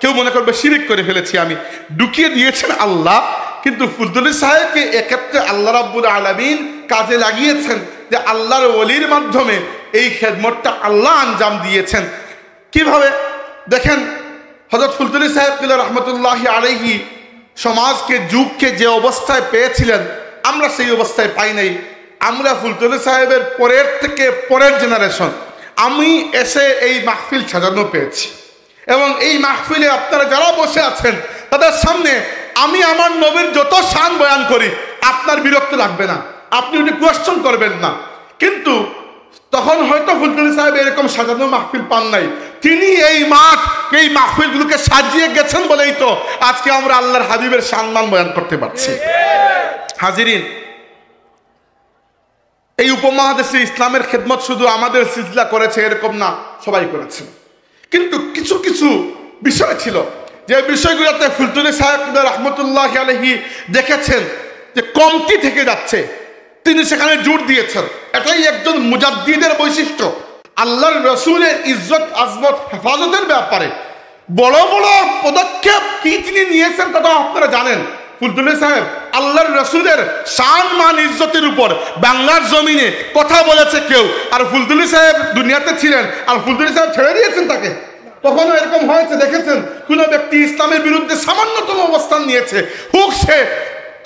কেউ মনে করবে শিরিক করে ফেলেছি আমি, ঢুকিয়ে দিয়েছেন আল্লাহ, কিন্তু ফুলতলি সাহেবকে এক্ষেত্রে আল্লাহ রাব্বুল আলামিন কাজে লাগিয়েছেন যে আল্লাহর ওলির মাধ্যমে এই খেদমতটা আল্লাহ আঞ্জাম দিয়েছেন। কিভাবে দেখেন, হযরত ফুলতলি সাহেব রহমতুল্লাহি আলাইহি সমাজকে, যুগকে যে অবস্থায় পেয়েছিলেন, আমরা সেই অবস্থায় পাই নাই। আমরা ফুলতলি সাহেবের পরের থেকে পরের জেনারেশন, আমি এসে এই মাহফিল সাজানো পেয়েছি। এবং এই মাহফিলে আপনারা যারা বসে আছেন তাদের সামনে আমি আমার নবীর যত শান বয়ান করি, আপনার বিরক্ত লাগবে না, আপনি ওটা কোয়েশ্চন করবেন না। কিন্তু তখন হয়তো ফুলতলি সাহেব এরকম সাজানো মাহফিল পান নাই। তিনি এই মাঠ, এই মাহফিলগুলোকে সাজিয়ে গেছেন বলেই তো আজকে আমরা আল্লাহর হাবিবের সম্মান বয়ান করতে পারছি। হাজিরিন, এই উপমহাদেশে ইসলামের খেদমত শুধু আমাদের সিলসিলা করেছে এরকম না, সবাই করেছে। কিন্তু কিছু কিছু বিষয় ছিল যে বিষয়গুলোতে ফুলতলি সাহেব রহমতুল্লাহ আলাইহি দেখেছেন যে কমতি থেকে যাচ্ছে, তিনি সেখানে জোর দিয়েছেন। এটাই একজন মুজাদ্দিদের বৈশিষ্ট্য। আল্লাহর রসুলের ইজ্জত আজমত হেফাজতের ব্যাপারে বড় বড় পদক্ষেপ কি তিনি নিয়েছেন তা আপনারা জানেন। ফুলতলি সাহেব আল্লাহর রসুলের শান মান ইজ্জতের উপর বাংলার জমিনে কথা বলেছে কেউ, আর ফুলতলি সাহেব দুনিয়াতে ছিলেন আর ফুলতলি সাহেব ছেড়ে দিয়েছেন তাকে? কখনো এরকম হয়েছে দেখেছেন কোন ব্যক্তি ইসলামের বিরুদ্ধে সামান্যতম অবস্থান নিয়েছে, হোক সে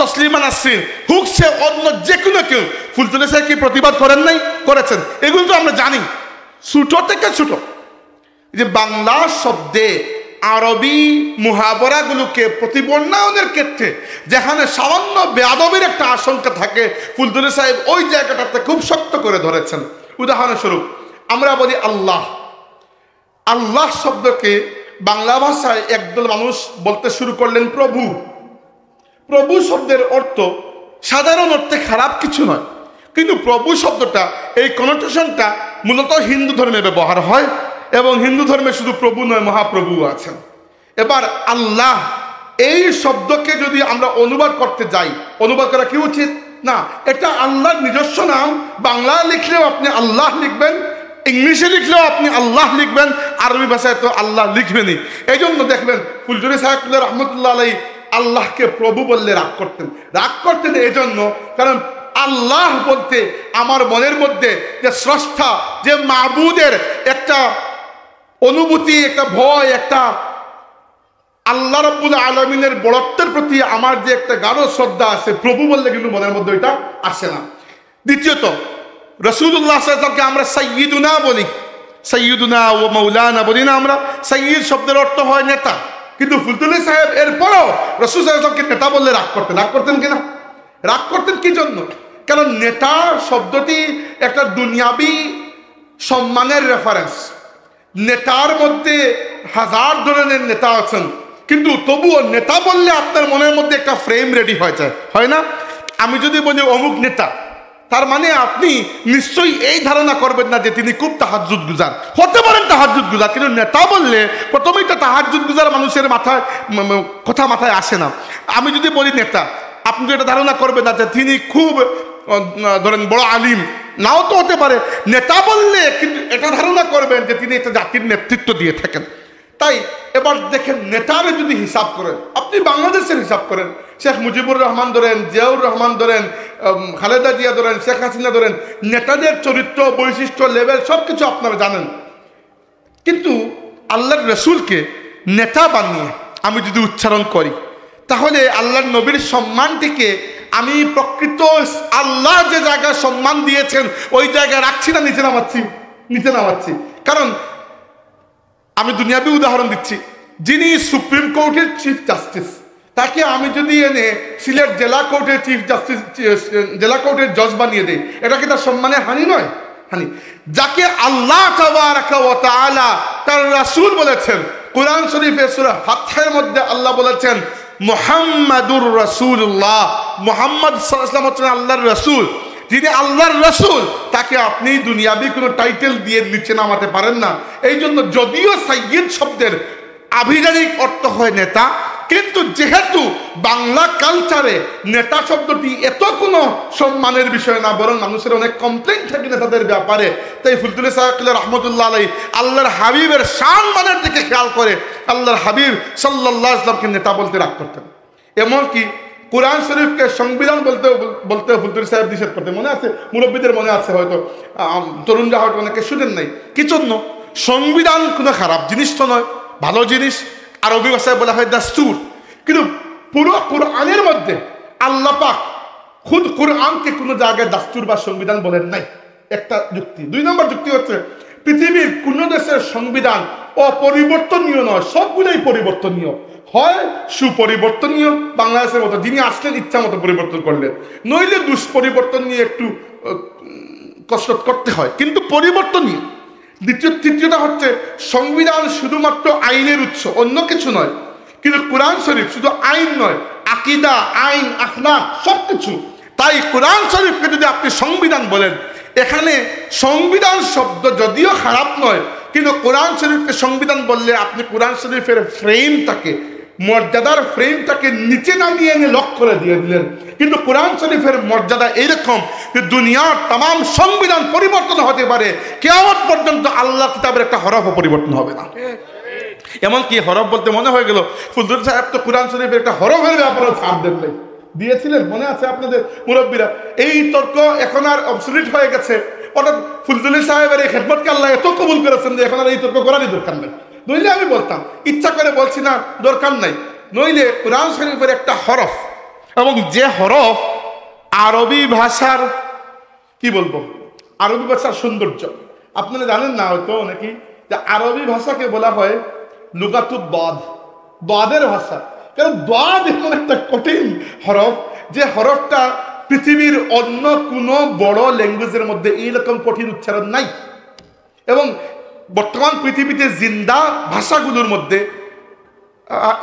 তসলিমা নাসরিন, হোক সে অন্য যে কোনো কেউ, ফুলতলি সাহেব কি প্রতিবাদ করেন নাই? করেছেন। এগুলো তো আমরা জানি। ছোট থেকে ছোট যে বাংলা শব্দে আরবি মুহাবরাগুলোকে প্রতিবর্ণায়নের ক্ষেত্রে যেখানে সামান্য বেয়াদবির একটা আশঙ্কা থাকে, ফুলতলি সাহেব ওই জায়গাটাতে খুব শক্ত করে ধরেছেন। উদাহরণস্বরূপ আমরা বলি আল্লাহ। আল্লাহ শব্দকে বাংলা ভাষায় একদল মানুষ বলতে শুরু করলেন প্রভু। প্রভু শব্দের অর্থ সাধারণ অর্থে খারাপ কিছু নয়, কিন্তু প্রভু শব্দটা, এই কনোটেশনটা মূলত হিন্দু ধর্মে ব্যবহার হয়, এবং হিন্দু ধর্মে শুধু প্রভু নয়, মহাপ্রভু আছেন। এবার আল্লাহ এই শব্দকে যদি আমরা অনুবাদ করতে যাই, অনুবাদ করা কি উচিত না? এটা আল্লাহর নিজস্ব নাম। বাংলায় লিখলেও আপনি আল্লাহ লিখবেন, ইংলিশে লিখলেও আপনি আল্লাহ লিখবেন, আরবি ভাষায় তো আল্লাহ লিখবেনই। এই জন্য দেখবেন ফুলতলি সাহেব রহমতুল্লাহ আলাইহি আল্লাহকে প্রভু বললে রাগ করতেন এই জন্য, কারণ আল্লাহ বলতে আমার মনের মধ্যে যে স্রষ্টা, যে মাবুদের একটা অনুভূতি, একটা ভয়, একটা আল্লাহ রাব্বুল আলামিনের বড়ত্বের প্রতি আমার যে একটা গাঢ় শ্রদ্ধা আছে, প্রভু বললে কিন্তু মনের মধ্যে ওইটা আসে না। দ্বিতীয়ত, রাসূলুল্লাহ সাল্লাল্লাহু আলাইহি ওয়াসাল্লামকে আমরা সাইয়্যিদুনা বলি, সাইয়্যিদুনা ও মাওলানা বলি না আমরা? সাইয়্যিদ শব্দের অর্থ হয় নেতা, কিন্তু ফুলতলি সাহেব এরপরও রাসূল সাল্লাল্লাহু আলাইহি ওয়াসাল্লামকে নেতা বললে রাগ করতেন কিনা? রাগ করতেন কি জন্য? কারণ নেতা শব্দটি একটা দুনিয়াবি সম্মানের রেফারেন্স। নেতার মধ্যে হাজার ধরনের নেতা আছেন, কিন্তু তবুও নেতা বললে আপনার মনের মধ্যে একটা ফ্রেম রেডি হয়ে যায়, হয় না? আমি যদি বলি অমুক নেতা, তার মানে আপনি নিশ্চয়ই এই ধারণা করবেন না যে তিনি খুব তাহাজ্জুদ গুজার। হতে পারেন তাহাজ্জুদ গুজার, কিন্তু নেতা বললে প্রথমেই তো তাহাজ্জুদ গুজার মানুষের কথা মাথায় আসে না। আমি যদি বলি নেতা, আপনি তো এটা ধারণা করবেন না যে তিনি খুব ধরেন বড় আলিম, নাও তো হতে পারে। নেতা বললে কিন্তু এটা ধারণা করবেন যে তিনি একটা জাতির নেতৃত্ব দিয়ে থাকেন। তাই এবার দেখেন, নেতারে যদি হিসাব করেন, আপনি বাংলাদেশের হিসাব করেন, শেখ মুজিবুর রহমান ধরেন, জিয়াউর রহমান ধরেন, খালেদা জিয়া ধরেন, শেখ হাসিনা ধরেন, নেতাদের চরিত্র, বৈশিষ্ট্য, লেভেল সবকিছু আপনারা জানেন। কিন্তু আল্লাহর রসুলকে নেতা বানিয়ে আমি যদি উচ্চারণ করি, তাহলে আল্লাহর নবীর সম্মানটিকে আমি প্রকৃত আল্লাহ যে জায়গায় সম্মান দিয়েছেন ওই জায়গায় রাখছি না নিচে নামাচ্ছি। কারণ আমি দুনিয়াবি উদাহরণ দিচ্ছি, যিনি সুপ্রিম কোর্টের চিফ জাস্টিস, তাকে আমি যদি এনে সিলেট জেলা কোর্টের চিফ জাস্টিস, জেলা কোর্টের জজ বানিয়ে দেই, এটা কি তার সম্মানের হানি নয়? যাকে আল্লাহ তাবারাকা ওয়া তাআলা তার রাসূল বলেছেন। কোরআন শরীফে সূরা ফাতহের মধ্যে আল্লাহ বলেছেন মুহাম্মাদুর রাসূলুল্লাহ, মুহাম্মদ সাল্লাল্লাহু আলাইহি ওয়াসাল্লাম হচ্ছেন আল্লাহর রাসূল। যিনি আল্লাহর রাসূল তাকে আপনি দুনিয়াবি কোনো টাইটেল দিয়ে নিচে নামাতে পারেন না। এই জন্য যদিও সাইয়্যিদ শব্দের আভিধানিক অর্থ হয় নেতা, কিন্তু যেহেতু বাংলা কালচারে নেতা শব্দটি এত কোনো সম্মানের বিষয় না, বরং মানুষের অনেক কমপ্লেইন থাকে নেতাদের ব্যাপারে, তাই ফুলতুলি সাহেব রহমতুল্লাহ আলাইহি আল্লাহর হাবিবের শান মানের দিকে খেয়াল করে আল্লাহর হাবিব সাল্লাল্লাহু আলাইহি ওয়াসাল্লামকে নেতা বলতে রাগ করতেন। এমনকি কোরআন শরীফকে সংবিধান বলতে ফুলতুলি সাহেব নিষেধ করতেন। মনে আছে, মুরব্বীদের মনে আছে, হয়তো তরুণরা হয়তো অনেকে শুনেন নাই। কি জন্য? সংবিধান কোনো খারাপ জিনিস তো নয়, ভালো জিনিস। আরবি ভাষায় বলা হয় দাস্তুর। কিন্তু পুরো কোরআনের মধ্যে আল্লাহ পাক খুদ কোরআনকে কোনো জায়গায় দাস্তুর বা সংবিধান বলেন নাই। একটা যুক্তি। 2 নম্বর যুক্তি হচ্ছে পৃথিবীর কোন দেশের সংবিধান অপরিবর্তনীয় নয়, সবগুলোই পরিবর্তনীয়। হয় সুপরিবর্তনীয় বাংলাদেশের মতো, যিনি আসলেন ইচ্ছা মতো পরিবর্তন করলেন, নইলে দুষ্পরিবর্তন নিয়ে একটু কসরত করতে হয়, কিন্তু পরিবর্তনীয়। তৃতীয়টা হচ্ছে সংবিধান শুধুমাত্র আইনের উৎস, অন্য কিছু নয়। কিন্তু কোরআন শরীফ শুধু আইন নয়, আকীদা, আইন, আখলাক সবকিছু। তাই কোরআন শরীফকে যদি আপনি সংবিধান বলেন, এখানে সংবিধান শব্দ যদিও খারাপ নয়, কিন্তু কোরআন শরীফকে সংবিধান বললে আপনি কোরআন শরীফের ফ্রেমটাকে, মর্যাদার ফ্রেমটাকে নিচে নামিয়ে এনে লক করে দিয়ে দিলেন। কিন্তু কোরআন শরীফের মর্যাদা এইরকম যে দুনিয়ার তাম সংবিধান পরিবর্তন হতে পারে, কিয়ামত পর্যন্ত আল্লাহ কিতাবের একটা হরফও পরিবর্তন হবে না। এমনকি হরফ বলতে মনে হয়ে গেল ফুলতুলি সাহেব তো কোরআন শরীফের একটা হরফের ব্যাপারে ছাড় দেন নাই, দিয়েছিলেন, মনে আছে আপনাদের মুরব্বীরা। এই তর্ক এখন আর অবসলিট হয়ে গেছে। অর্থাৎ ফুলতুলি সাহেবের এই খেদমতকে আল্লাহ এত কবুল করেছেন যে এখন আর এই তর্ক করারই দরকার নেই। নইলে আমি বলতাম, ইচ্ছা করে বলছি না, দরকার নাই। নইলে কোরআন শরীফের একটা হরফ, এবং যে হরফ আরবি ভাষার কি বলবো, আরবি ভাষার সৌন্দর্য আপনারা জানেন না হয়তো অনেকেই, যে আরবি ভাষাকে বলা হয় লুগাতুদ দাদ, দাদের ভাষা। কারণ দাদ এমন একটা কঠিন হরফ, যে হরফটা পৃথিবীর অন্য কোনো বড় ল্যাঙ্গুয়েজের মধ্যে এইরকম কঠিন উচ্চারণ নাই। এবং বর্তমান পৃথিবীতে জিন্দা ভাষাগুলোর মধ্যে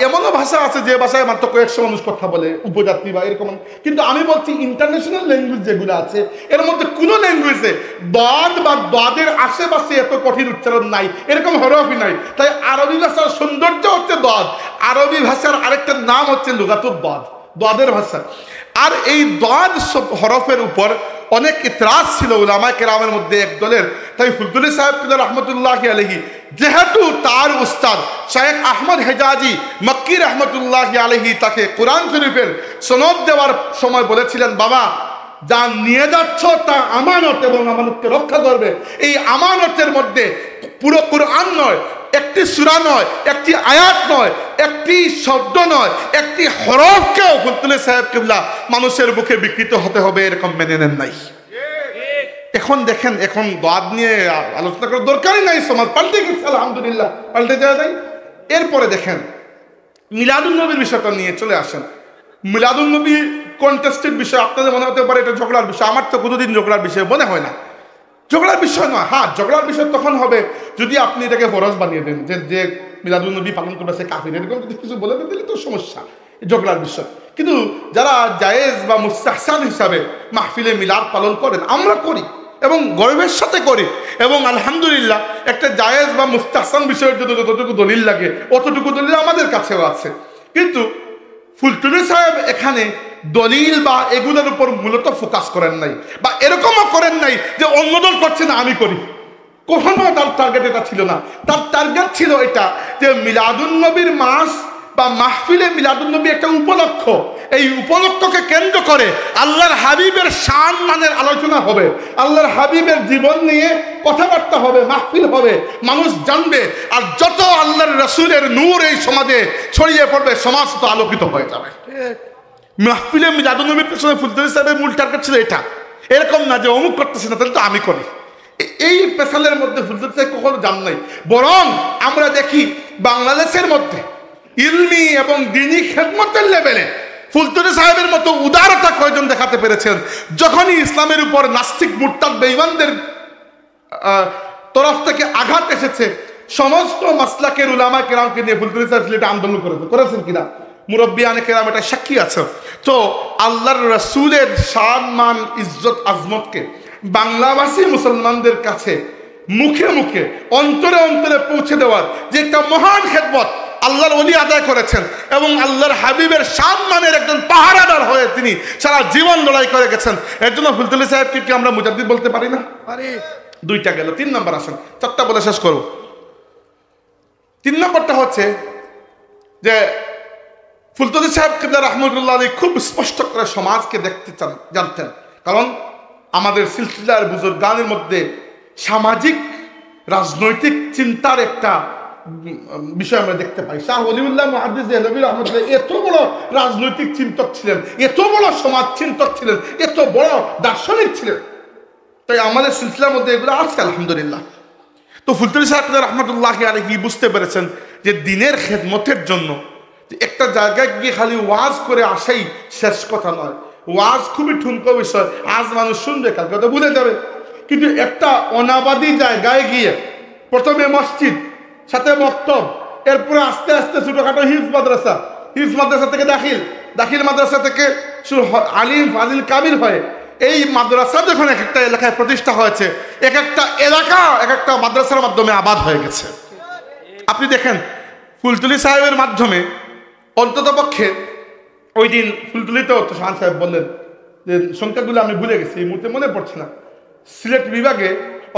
এমনও ভাষা আছে যে ভাষায় মাত্র কয়েকশো মানুষ কথা বলে, উপজাতি বা এরকম। কিন্তু আমি বলছি ইন্টারন্যাশনাল ল্যাঙ্গুয়েজ যেগুলো আছে, এর মধ্যে কোনো ল্যাঙ্গুয়েজে দাদ বা দাদের আশেপাশে এত কঠিন উচ্চারণ নাই, এরকম হরফই নাই। তাই আরবি ভাষার সৌন্দর্য হচ্ছে দাদ। আরবি ভাষার আরেকটা নাম হচ্ছে লুগাতুদ দাদ, দাদের ভাষা। আর এই দাদ হরফের উপর অনেক ইতরাজ ছিল উলামায়ে কেরামের মধ্যে একদলের। তাই ফুলতুলি সাহেব রহমতুল্লাহি আলাইহি, যেহেতু তার উস্তাদ শায়েখ আহমদ হেজাজি মক্কি রহমতুল্লাহি আলাইহি তাকে কোরআন শরীফের সনদ দেওয়ার সময় বলেছিলেন, বাবা যা নিয়ে যাচ্ছ তা আমানত এবং আমানতকে রক্ষা করবে। এই আমানতের মধ্যে পুরো কোরআন নয়, একটি সূরা নয়, একটি আয়াত নয়, একটি শব্দ নয়, একটি হরফকেও ফুলতুলি সাহেব কিবলা মানুষের মুখে বিকৃত হতে হবে এরকম মেনে নেন নাই। এখন দেখেন, এখন দাদ নিয়ে আলোচনা করার দরকারই নাই, সমাজ পাল্টে গেছে, আলহামদুলিল্লাহ পাল্টে যাওয়া যায়। এরপরে দেখেন মিলাদুন নবীর বিষয়টা নিয়ে চলে আসেন। মিলাদুন নবী কন্টেস্টেড বিষয়, আপনাদের মনে হতে পারে এটা ঝগড়ার বিষয়। আমার তো কোনোদিন ঝগড়ার বিষয় মনে হয় না, ঝগড়ার বিষয় নয়। হ্যাঁ, ঝগড়ার বিষয় তখন হবে যদি আপনি এটাকে ফরজ বানিয়ে দেন, যে মিলাদুন নবী পালন করবে সে কাফির, এরকম যদি কিছু বলে দেন তাহলে তো সমস্যা, ঝগড়ার বিষয়। কিন্তু যারা জায়েজ বা মুস্তাহসান হিসাবে মাহফিলে মিলাদ পালন করেন, আমরা করি এবং গর্বের সাথে করি, এবং আলহামদুলিল্লাহ একটা জায়েজ বা মুস্তাহসান বিষয়ের জন্য যতটুকু দলিল লাগে অতটুকু দলিল আমাদের কাছেও আছে। কিন্তু ফুলতুলি সাহেব এখানে দলিল বা এগুলোর উপর মূলত ফোকাস করেন নাই, বা এরকমও করেন নাই যে অন্য দল করছে না আমি করি। কখনো তার টার্গেট এটা ছিল না। তার টার্গেট ছিল এটা যে মিলাদুন নবীর মাস বা মাহফিলে মিলাদুন নবী একটা উপলক্ষ, এই উপলক্ষকে কেন্দ্র করে আল্লাহর হাবিবের শান মানের আলোচনা হবে, আল্লাহর হাবিবের জীবন নিয়ে কথাবার্তা হবে, মাহফিল হবে, মানুষ জানবে। আর যত আল্লাহর রাসূলের নূর এই সমাজে ছড়িয়ে পড়বে, সমাজ তো আলোকিত হয়ে যাবে। মাহফিলে মিলাদুন নবীর পেছনে ফুলতুলি সাহেবের মূল টার্গেট ছিল এটা, এরকম না যে অমুক করতেছে না তাহলে তো আমি করি। এই পেশালের মধ্যে ফুলতুলি সাহেব কখনো জান নাই। বরং আমরা দেখি বাংলাদেশের মধ্যে ইলমি এবং দ্বীনি খেদমতের লেভেলে ফুলতুলি সাহেবের মতো উদারতা কয়জন দেখাতে পেরেছেন? যখনই ইসলামের উপর নাস্তিক মুরতাদ বেঈমানদের তরফ থেকে আঘাত এসেছে, সমস্ত মাসলাকের উলামা কেরামকে নিয়ে ফুলতুলি সাহেব সিলেটে আন্দোলন করেছেন কিনা মুরব্বিয়ানে কেরাম এটা সাক্ষী আছে। তো আল্লাহর রাসূলের শান মান ইজ্জত আজমতকে বাংলাভাষী মুসলমানদের কাছে মুখে মুখে অন্তরে অন্তরে পৌঁছে দেওয়ার যে একটা মহান খেদমত আল্লাহর ওলি আদায় করেছেন এবং আল্লাহর হাবিবের সম্মানের একজন পাহারাদার হয়ে তিনি সারা জীবন লড়াই করে গেছেন। এর জন্য ফুলতুলি সাহেবকে কি আমরা মুজাদ্দিদ বলতে পারি না? দুইটা গেল, 3 নম্বর আসেন, 4টা বলে শেষ করব। 3 নম্বরটা হচ্ছে যে ফুলতুলি সাহেব কিবলা রাহমাতুল্লাহ আলাইহি খুব স্পষ্ট করে সমাজকে দেখতে জানতেন, কারণ আমাদের সিলসিলার বুজুর্গানের মধ্যে সামাজিক রাজনৈতিক চিন্তার একটা বিষয় আমরা দেখতে পাই। শাহ ওলিউল্লাহ মুহাদ্দিস দেহলভী রাহমাতুল্লাহ এত বড় রাজনৈতিক চিন্তক ছিলেন, এত বড় সমাজ চিন্তক ছিলেন, এত বড় দার্শনিক ছিলেন, তাই আমাদের সিলসিলার মধ্যে এগুলো আছে আলহামদুলিল্লাহ। তো ফুলতুলি সাহেব রাহমাতুল্লাহ আলাইহি বুঝতে পেরেছেন যে দিনের খেদমতের জন্য একটা জায়গায় গিয়ে খালি ওয়াজ করে আসাই শেষ কথা নয়। ওয়াজ খুবই ঠুনকো বিষয়, আজ মানুষ শুনবে কালকে তো ভুলে যাবে, কিন্তু একটা অনাবাদী জায়গায় গিয়ে প্রথমে মসজিদ, সাথে মক্তব, এরপরে আস্তে আস্তে ছোটখাটো হিফজ মাদ্রাসা থেকে দাখিল মাদ্রাসা থেকে আলিম ফাজিল কাবির হয়। এই মাদ্রাসা যখন এক একটা এলাকায় প্রতিষ্ঠা হয়েছে, এক একটা এলাকা এক একটা মাদ্রাসার মাধ্যমে আবাদ হয়ে গেছে। আপনি দেখেন ফুলতুলি সাহেবের মাধ্যমে অন্তত পক্ষে ওই দিন ফুলতুলিতেও তো শাহান সাহেব বললেন যে সংখ্যাগুলো আমি ভুলে গেছি, এই মুহূর্তে মনে পড়ছে না, সিলেট বিভাগে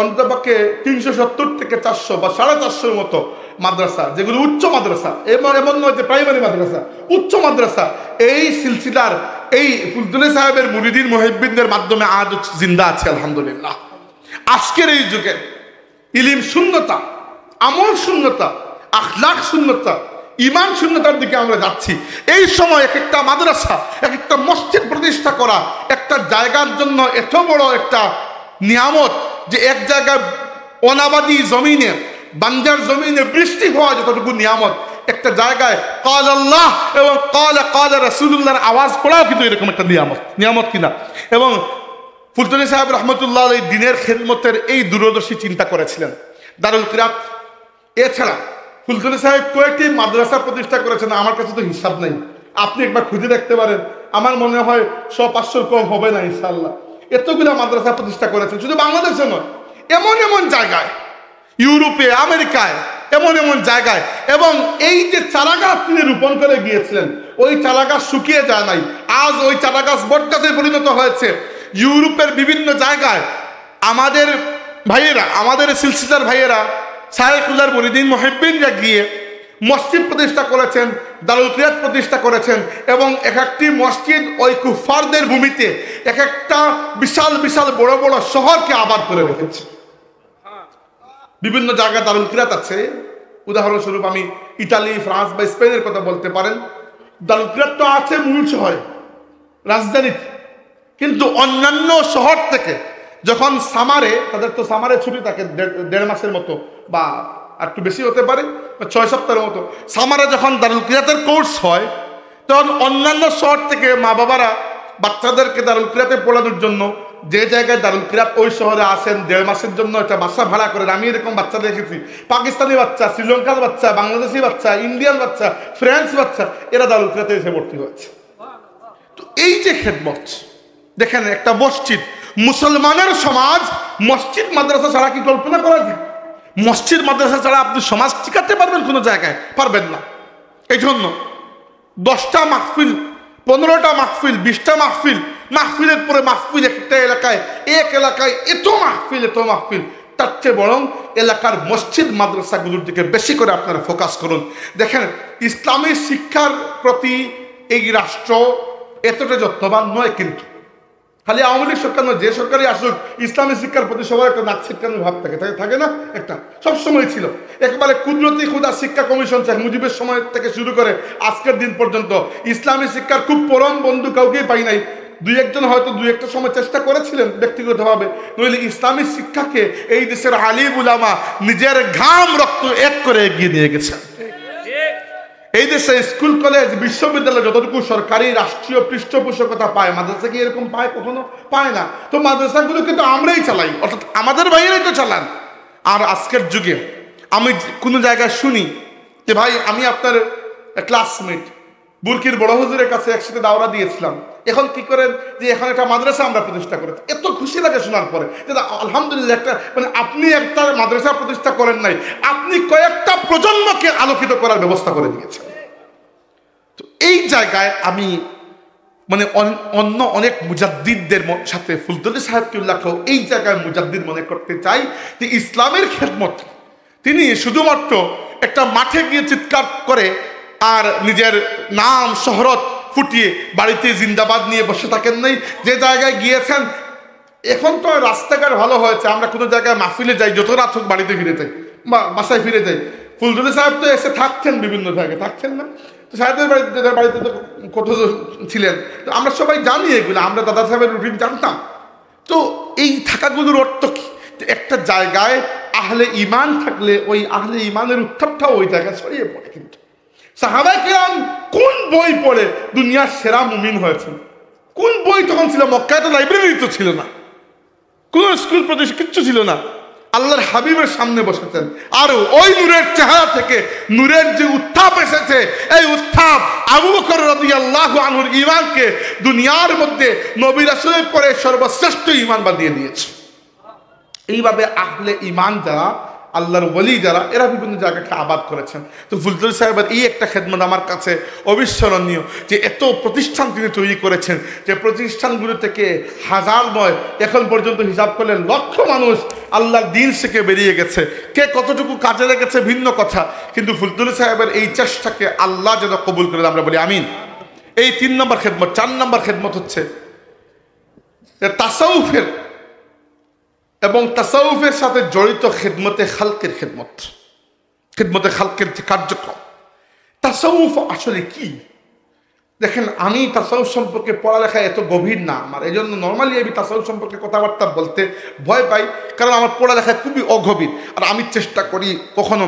অন্ততপক্ষে 370 থেকে 400 বা 450 মতো মাদ্রাসা, যেগুলো উচ্চ মাদ্রাসা, এমন নয় যে প্রাইমারি মাদ্রাসা, উচ্চ মাদ্রাসা, এই সিলসিলার এই ফুলতুলি সাহেবের মুরিদিন মুহিব্বিনদের মাধ্যমে আজ জিন্দা আছে আলহামদুলিল্লাহ। আজকের এই যুগে ইলম শূন্যতা, আমল শূন্যতা, আখলাক শূন্যতা, ইমান শূন্যতার দিকে আমরা যাচ্ছি। এই সময় এক একটা মাদ্রাসা, এক একটা মসজিদ প্রতিষ্ঠা করা একটা জায়গার জন্য এত বড় একটা নিয়ামত যে এক জায়গায় অনাবাদী জমিনে, বাঞ্জার জমিনে বৃষ্টি হওয়া যতটুকু নিয়ামত, একটা জায়গায় কাল আল্লাহ এবং কাল রাসূলুল্লাহর আওয়াজ পড়াও কিন্তু এরকম একটা নিয়ামত কিনা। এবং ফুলতুলি সাহেব রহমতুল্লাহ আলাইহি দিনের খেদমতের এই দূরদর্শী চিন্তা করেছিলেন। দারুল কিরাত এছাড়া ফুলতুলি সাহেব কয়েকটি মাদ্রাসা প্রতিষ্ঠা করেছেন, আমার কাছে তো হিসাব নেই, আপনি একবার খুঁজে দেখতে পারেন, আমার মনে হয় 100-500 কম হবে না ইনশাআল্লাহ। এতগুলা মাদ্রাসা প্রতিষ্ঠা করেছেন, শুধু বাংলাদেশে নয়, এমন জায়গায়, ইউরোপে, আমেরিকায়, এমন জায়গায়। এবং এই যে চারাগাছ তিনি রোপণ করে গিয়েছিলেন, ওই চারাগাছ শুকিয়ে যায় নাই, আজ ওই চারাগাছ বটগাছে পরিণত হয়েছে। ইউরোপের বিভিন্ন জায়গায় আমাদের ভাইয়েরা, আমাদের সিলসিলার ভাইয়েরা, শায়েখুল্লাহর মুরিদিন মুহিব্বিনরা গিয়ে মসজিদ প্রতিষ্ঠা করেছেন, দারুল কিরাত প্রতিষ্ঠা করেছেন, এবং এক একটি মসজিদ ওই কুফফারদের ভূমিতে এক একটা বিশাল বিশাল বড় বড় শহরকে আবাদ করে রেখেছে। বিভিন্ন জায়গায় দারুল কিরাত আছে, উদাহরণস্বরূপ আমি ইটালি, ফ্রান্স বা স্পেনের কথা বলতে পারেন। দারুল কিরাত তো আছে মূল শহরে, রাজধানীতে, কিন্তু অন্যান্য শহর থেকে যখন সামারে, তাদের তো সামারে ছুটি থাকে 1.5 মাসের মতো বা একটু বেশি হতে পারে, 6 সপ্তাহের মতো, সামারে যখন দারুল কিরাতের কোর্স হয়, তখন অন্যান্য শহর থেকে মা বাবারা বাচ্চাদেরকে দারুল কিরাতে পড়ানোর জন্য যে জায়গায় দারুল কিরাত ওই শহরে আসেন 1.5 মাসের জন্য একটা বাসা ভাড়া করেন। আমি এরকম বাচ্চা দেখেছি, পাকিস্তানি বাচ্চা, শ্রীলঙ্কার বাচ্চা, বাংলাদেশি বাচ্চা, ইন্ডিয়ান বাচ্চা, ফ্রেঞ্চ বাচ্চা, এরা দারুল কিরাতে এসে ভর্তি হয়েছে। তো এই যে খেদমত দেখেন, একটা মসজিদ, মুসলমানের সমাজ মসজিদ মাদ্রাসা ছাড়া কি কল্পনা করা যায়? মসজিদ মাদ্রাসা ছাড়া আপনি সমাজ টিকাতে পারবেন কোনো জায়গায়? পারবেন না। এই জন্য 10টা মাহফিল, 15টা মাহফিল, 20টা মাহফিল, মাহফিলের পরে মাহফিল, একটা এলাকায় এত মাহফিল, তার চেয়ে বরং এলাকার মসজিদ মাদ্রাসাগুলোর দিকে বেশি করে আপনারা ফোকাস করুন। দেখেন, ইসলামী শিক্ষার প্রতি এই রাষ্ট্র এতটা যত্নবান নয়, কিন্তু খালি আওয়ামী লীগ সরকার নয়, যে সরকারই আসুক ইসলামী শিক্ষার প্রতি সবার একটা নাক ছিটকানোর ভাব থাকে না, একটা সবসময় ছিল। একেবারে কুদরতি খুদা শিক্ষা কমিশন শেখ মুজিবের সময় থেকে শুরু করে আজকের দিন পর্যন্ত ইসলামী শিক্ষার খুব পরম বন্ধু কাউকেই পাই নাই। 2-1জন হয়তো 2-1টা সময় চেষ্টা করেছিলেন ব্যক্তিগতভাবে, নইলে ইসলামী শিক্ষাকে এই দেশের আলিম উলামা নিজের ঘাম রক্ত এক করে এগিয়ে নিয়ে গেছেন। এই দেশে স্কুল কলেজ বিশ্ববিদ্যালয় যতটুকু সরকারি রাষ্ট্রীয় পৃষ্ঠপোষকতা পায়, মাদ্রাসা কি এরকম পায়? কখনো পায় না। তো মাদ্রাসাগুলো কিন্তু আমরাই চালাই, অর্থাৎ আমাদের ভাইয়েরাই তো চালান। আর আজকের যুগে আমি কোনো জায়গায় শুনি যে ভাই আমি আপনার ক্লাসমেট বুরকির বড় হুজুরের কাছে একসাথে দাওরা দিয়েছিলাম, এখন কি করেন যে এখন একটা মাদ্রাসা আমরা প্রতিষ্ঠা করেছি। এত খুশি লাগে শোনার পরে যে আলহামদুলিল্লাহ, একটা মানে আপনি একটা মাদ্রাসা প্রতিষ্ঠা করেন নাই, আপনি কয়েকটা প্রজন্মকে আলোকিত করার ব্যবস্থা করে দিয়েছেন। তো এই জায়গায় আমি মানে অন্য অনেক মুজাদ্দিদদের সাথে ফুলতলি সাহেবকে উল্লেখ এই জায়গায় মুজাদ্দিদ মনে করতে চাই যে ইসলামের খেদমত তিনি শুধুমাত্র একটা মাঠে গিয়ে চিৎকার করে আর নিজের নাম শহরত ফুটিয়ে বাড়িতে জিন্দাবাদ নিয়ে বসে থাকেন নাই। যে জায়গায় গিয়েছেন, এখন তো রাস্তাঘাট ভালো হয়েছে, আমরা কোনো জায়গায় মাহফিলে যাই, যত রাত হোক বাড়িতে ফিরে যাই, বাসায় ফিরে যাই। ফুলতলি সাহেব তো এসে থাকছেন, বিভিন্ন জায়গায় থাকছেন না? তো সাহেবের বাড়িতে তো কত ছিলেন, তো আমরা সবাই জানি এগুলো, আমরা দাদা সাহেবের রুটিন জানতাম। তো এই থাকাগুলোর অর্থ কি? একটা জায়গায় আহলে ইমান থাকলে ওই আহলে ইমানের উত্থাপটাও ওই জায়গায় ছড়িয়ে পড়ে। কিন্তু সাহাবায়ে কেরাম কোন বই পড়ে দুনিয়ার সেরা মুমিন হয়েছেন? কোন বই তখন ছিল? মক্কায় তো লাইব্রেরি তো ছিল না, কোন স্কুল প্রতিষ্ঠান কিচ্ছু ছিল না। আল্লাহর হাবিবের সামনে বসেছেন, আর ওই নূরের চেহারা থেকে নূরের যে উত্থাপ এসেছে, এই উত্থাপ আবু বকর রাদিয়াল্লাহু আনহুর ঈমানকে দুনিয়ার মধ্যে নবী রাসূলের পরে সর্বশ্রেষ্ঠ ঈমান বানিয়ে দিয়েছে। এইভাবে আহলে ঈমান যারা, আল্লাহর ওলি যারা, এরা বিভিন্ন জায়গাকে আবাদ করেছেন। তো ফুলতলি সাহেবের এই একটা খেদমত আমার কাছে অবিস্মরণীয়, যে এত প্রতিষ্ঠান তিনি তৈরি করেছেন, যে প্রতিষ্ঠানগুলো থেকে হাজার নয়, এখন পর্যন্ত হিসাব করলে লক্ষ মানুষ আল্লাহর দ্বীন শিখে বেরিয়ে গেছে। কে কতটুকু কাজে লেগেছে ভিন্ন কথা, কিন্তু ফুলতলি সাহেবের এই চেষ্টাকে আল্লাহ যেন কবুল করে, আমরা বলি আমিন। এই 3 নম্বর খেদমত। 4 নম্বর খেদমত হচ্ছে তাসাউফের এবং তাসাউফের সাথে জড়িত খেদমতে খালকের খেদমত, খেদমতে খালকের যে কার্যক্রম। তাসাউফ আসলে কি? দেখেন, আমি তাসাউফ সম্পর্কে পড়ালেখা এত গভীর না আমার, এই জন্য নর্মালি আমি তাসাউফ সম্পর্কে কথাবার্তা বলতে ভয় পাই, কারণ আমার পড়ালেখা খুবই অগভীর। আর আমি চেষ্টা করি কখনো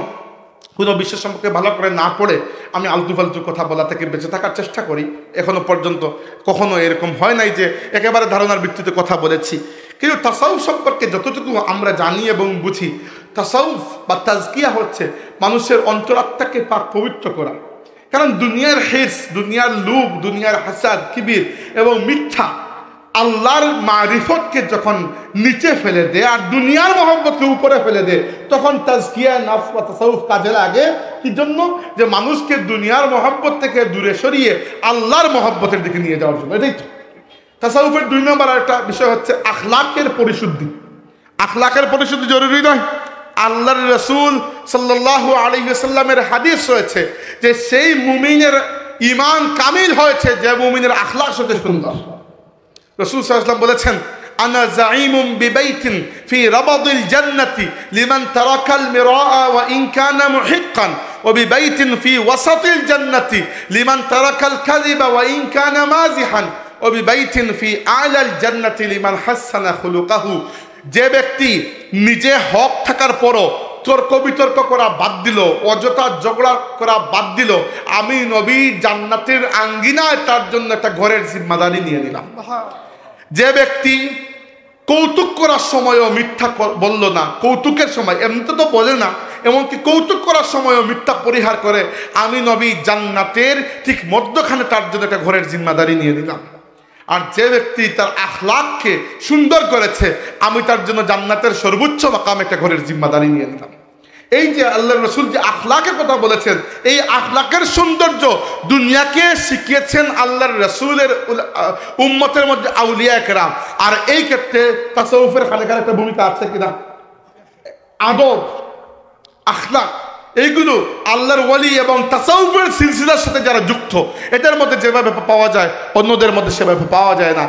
কোনো বিষয় সম্পর্কে ভালো করে না পড়ে আমি আলতু ফালতু কথা বলা থেকে বেঁচে থাকার চেষ্টা করি। এখনো পর্যন্ত কখনো এরকম হয় নাই যে একেবারে ধারণার ভিত্তিতে কথা বলেছি। কিন্তু তাসাউফ সম্পর্কে যতটুকু আমরা জানি এবং বুঝি, তাসাউফ বা তাজকিয়া হচ্ছে মানুষের অন্তরাত্মাকে পাক পবিত্র করা। কারণ দুনিয়ার হিরস, দুনিয়ার লোভ, দুনিয়ার হাসাদ, কিবির এবং মিথ্যা আল্লাহর মারিফতকে যখন নিচে ফেলে দেয় আর দুনিয়ার মহব্বতকে উপরে ফেলে দেয়, তখন তাজকিয়া নফস বা তাসাউফ কাজে লাগে। কি জন্য? যে মানুষকে দুনিয়ার মহব্বত থেকে দূরে সরিয়ে আল্লাহর মহব্বতের দিকে নিয়ে যাওয়ার জন্য। এটাই তো তাসাউফের 2 নম্বর একটা বিষয় হচ্ছে আখলাকের পরিশুদ্ধি। আখলাকের পরিশুদ্ধি জরুরি নয়? আল্লাহর রাসূল সাল্লাল্লাহু আলাইহি ওয়াসাল্লামের হাদিস রয়েছে যে সেই মুমিনের ঈমান কামিল হয়েছে যে মুমিনের আখলাক হতে সুন্দর। রাসূল সাল্লাল্লাহু আলাইহি ওয়াসাল্লাম বলেছেন, আনা যাঈমুম বিবাইতিন ফি রাবাদিল জান্নাতি লিমান তারাকাল মিরাআ ওয়া ইন কানা মুহিক্কান ওয়া বিবাইতিন ফি ওয়াসাতিল জান্নাতি লিমান তারাকাল কাযিবা ওয়া ইন কানা মাযিহান ওয়া বিবাইতিন ফি আ'লাল জান্নাতি লিমান হাসানা খুলুকাহু। যে ব্যক্তি নিজে হক থাকার পরও তর্ক বিতর্ক করা বাদ দিল, অযথা ঝগড়া করা বাদ দিল, আমি নবী জান্নাতের আঙ্গিনায় তার জন্য একটা ঘরের জিম্মাদারি নিয়ে নিলাম। যে ব্যক্তি কৌতুক করার সময়ও মিথ্যা বলল না, কৌতুকের সময় এমনিতে তো বলে না, এমনকি কৌতুক করার সময়ও মিথ্যা পরিহার করে, আমি নবী জান্নাতের ঠিক মধ্যখানে তার জন্য একটা ঘরের জিম্মাদারি নিয়ে নিলাম। আর যে ব্যক্তি তার আখলাককে সুন্দর করেছে, আমি তার জন্য জান্নাতের সর্বোচ্চ মাকাম একটা ঘরের জিম্মাদারি নিয়ে নিলাম। এই যে আল্লাহর রাসূল যে আখলাকের কথা বলেছেন, এই আখলাকের সৌন্দর্য দুনিয়াকে শিখিয়েছেন আল্লাহর রাসূলের উম্মতের মধ্যে আউলিয়া কেরাম। আর এই ক্ষেত্রে তাসাউফের খালেকার একটা ভূমিকা আছে কিনা? আদব, আখলাক, এইগুলো আল্লাহর ওয়ালি এবং তাসাউফের সিলসিলার সাথে যারা যুক্ত, এদের মধ্যে যেভাবে পাওয়া যায় অন্যদের মধ্যে সেভাবে পাওয়া যায় না।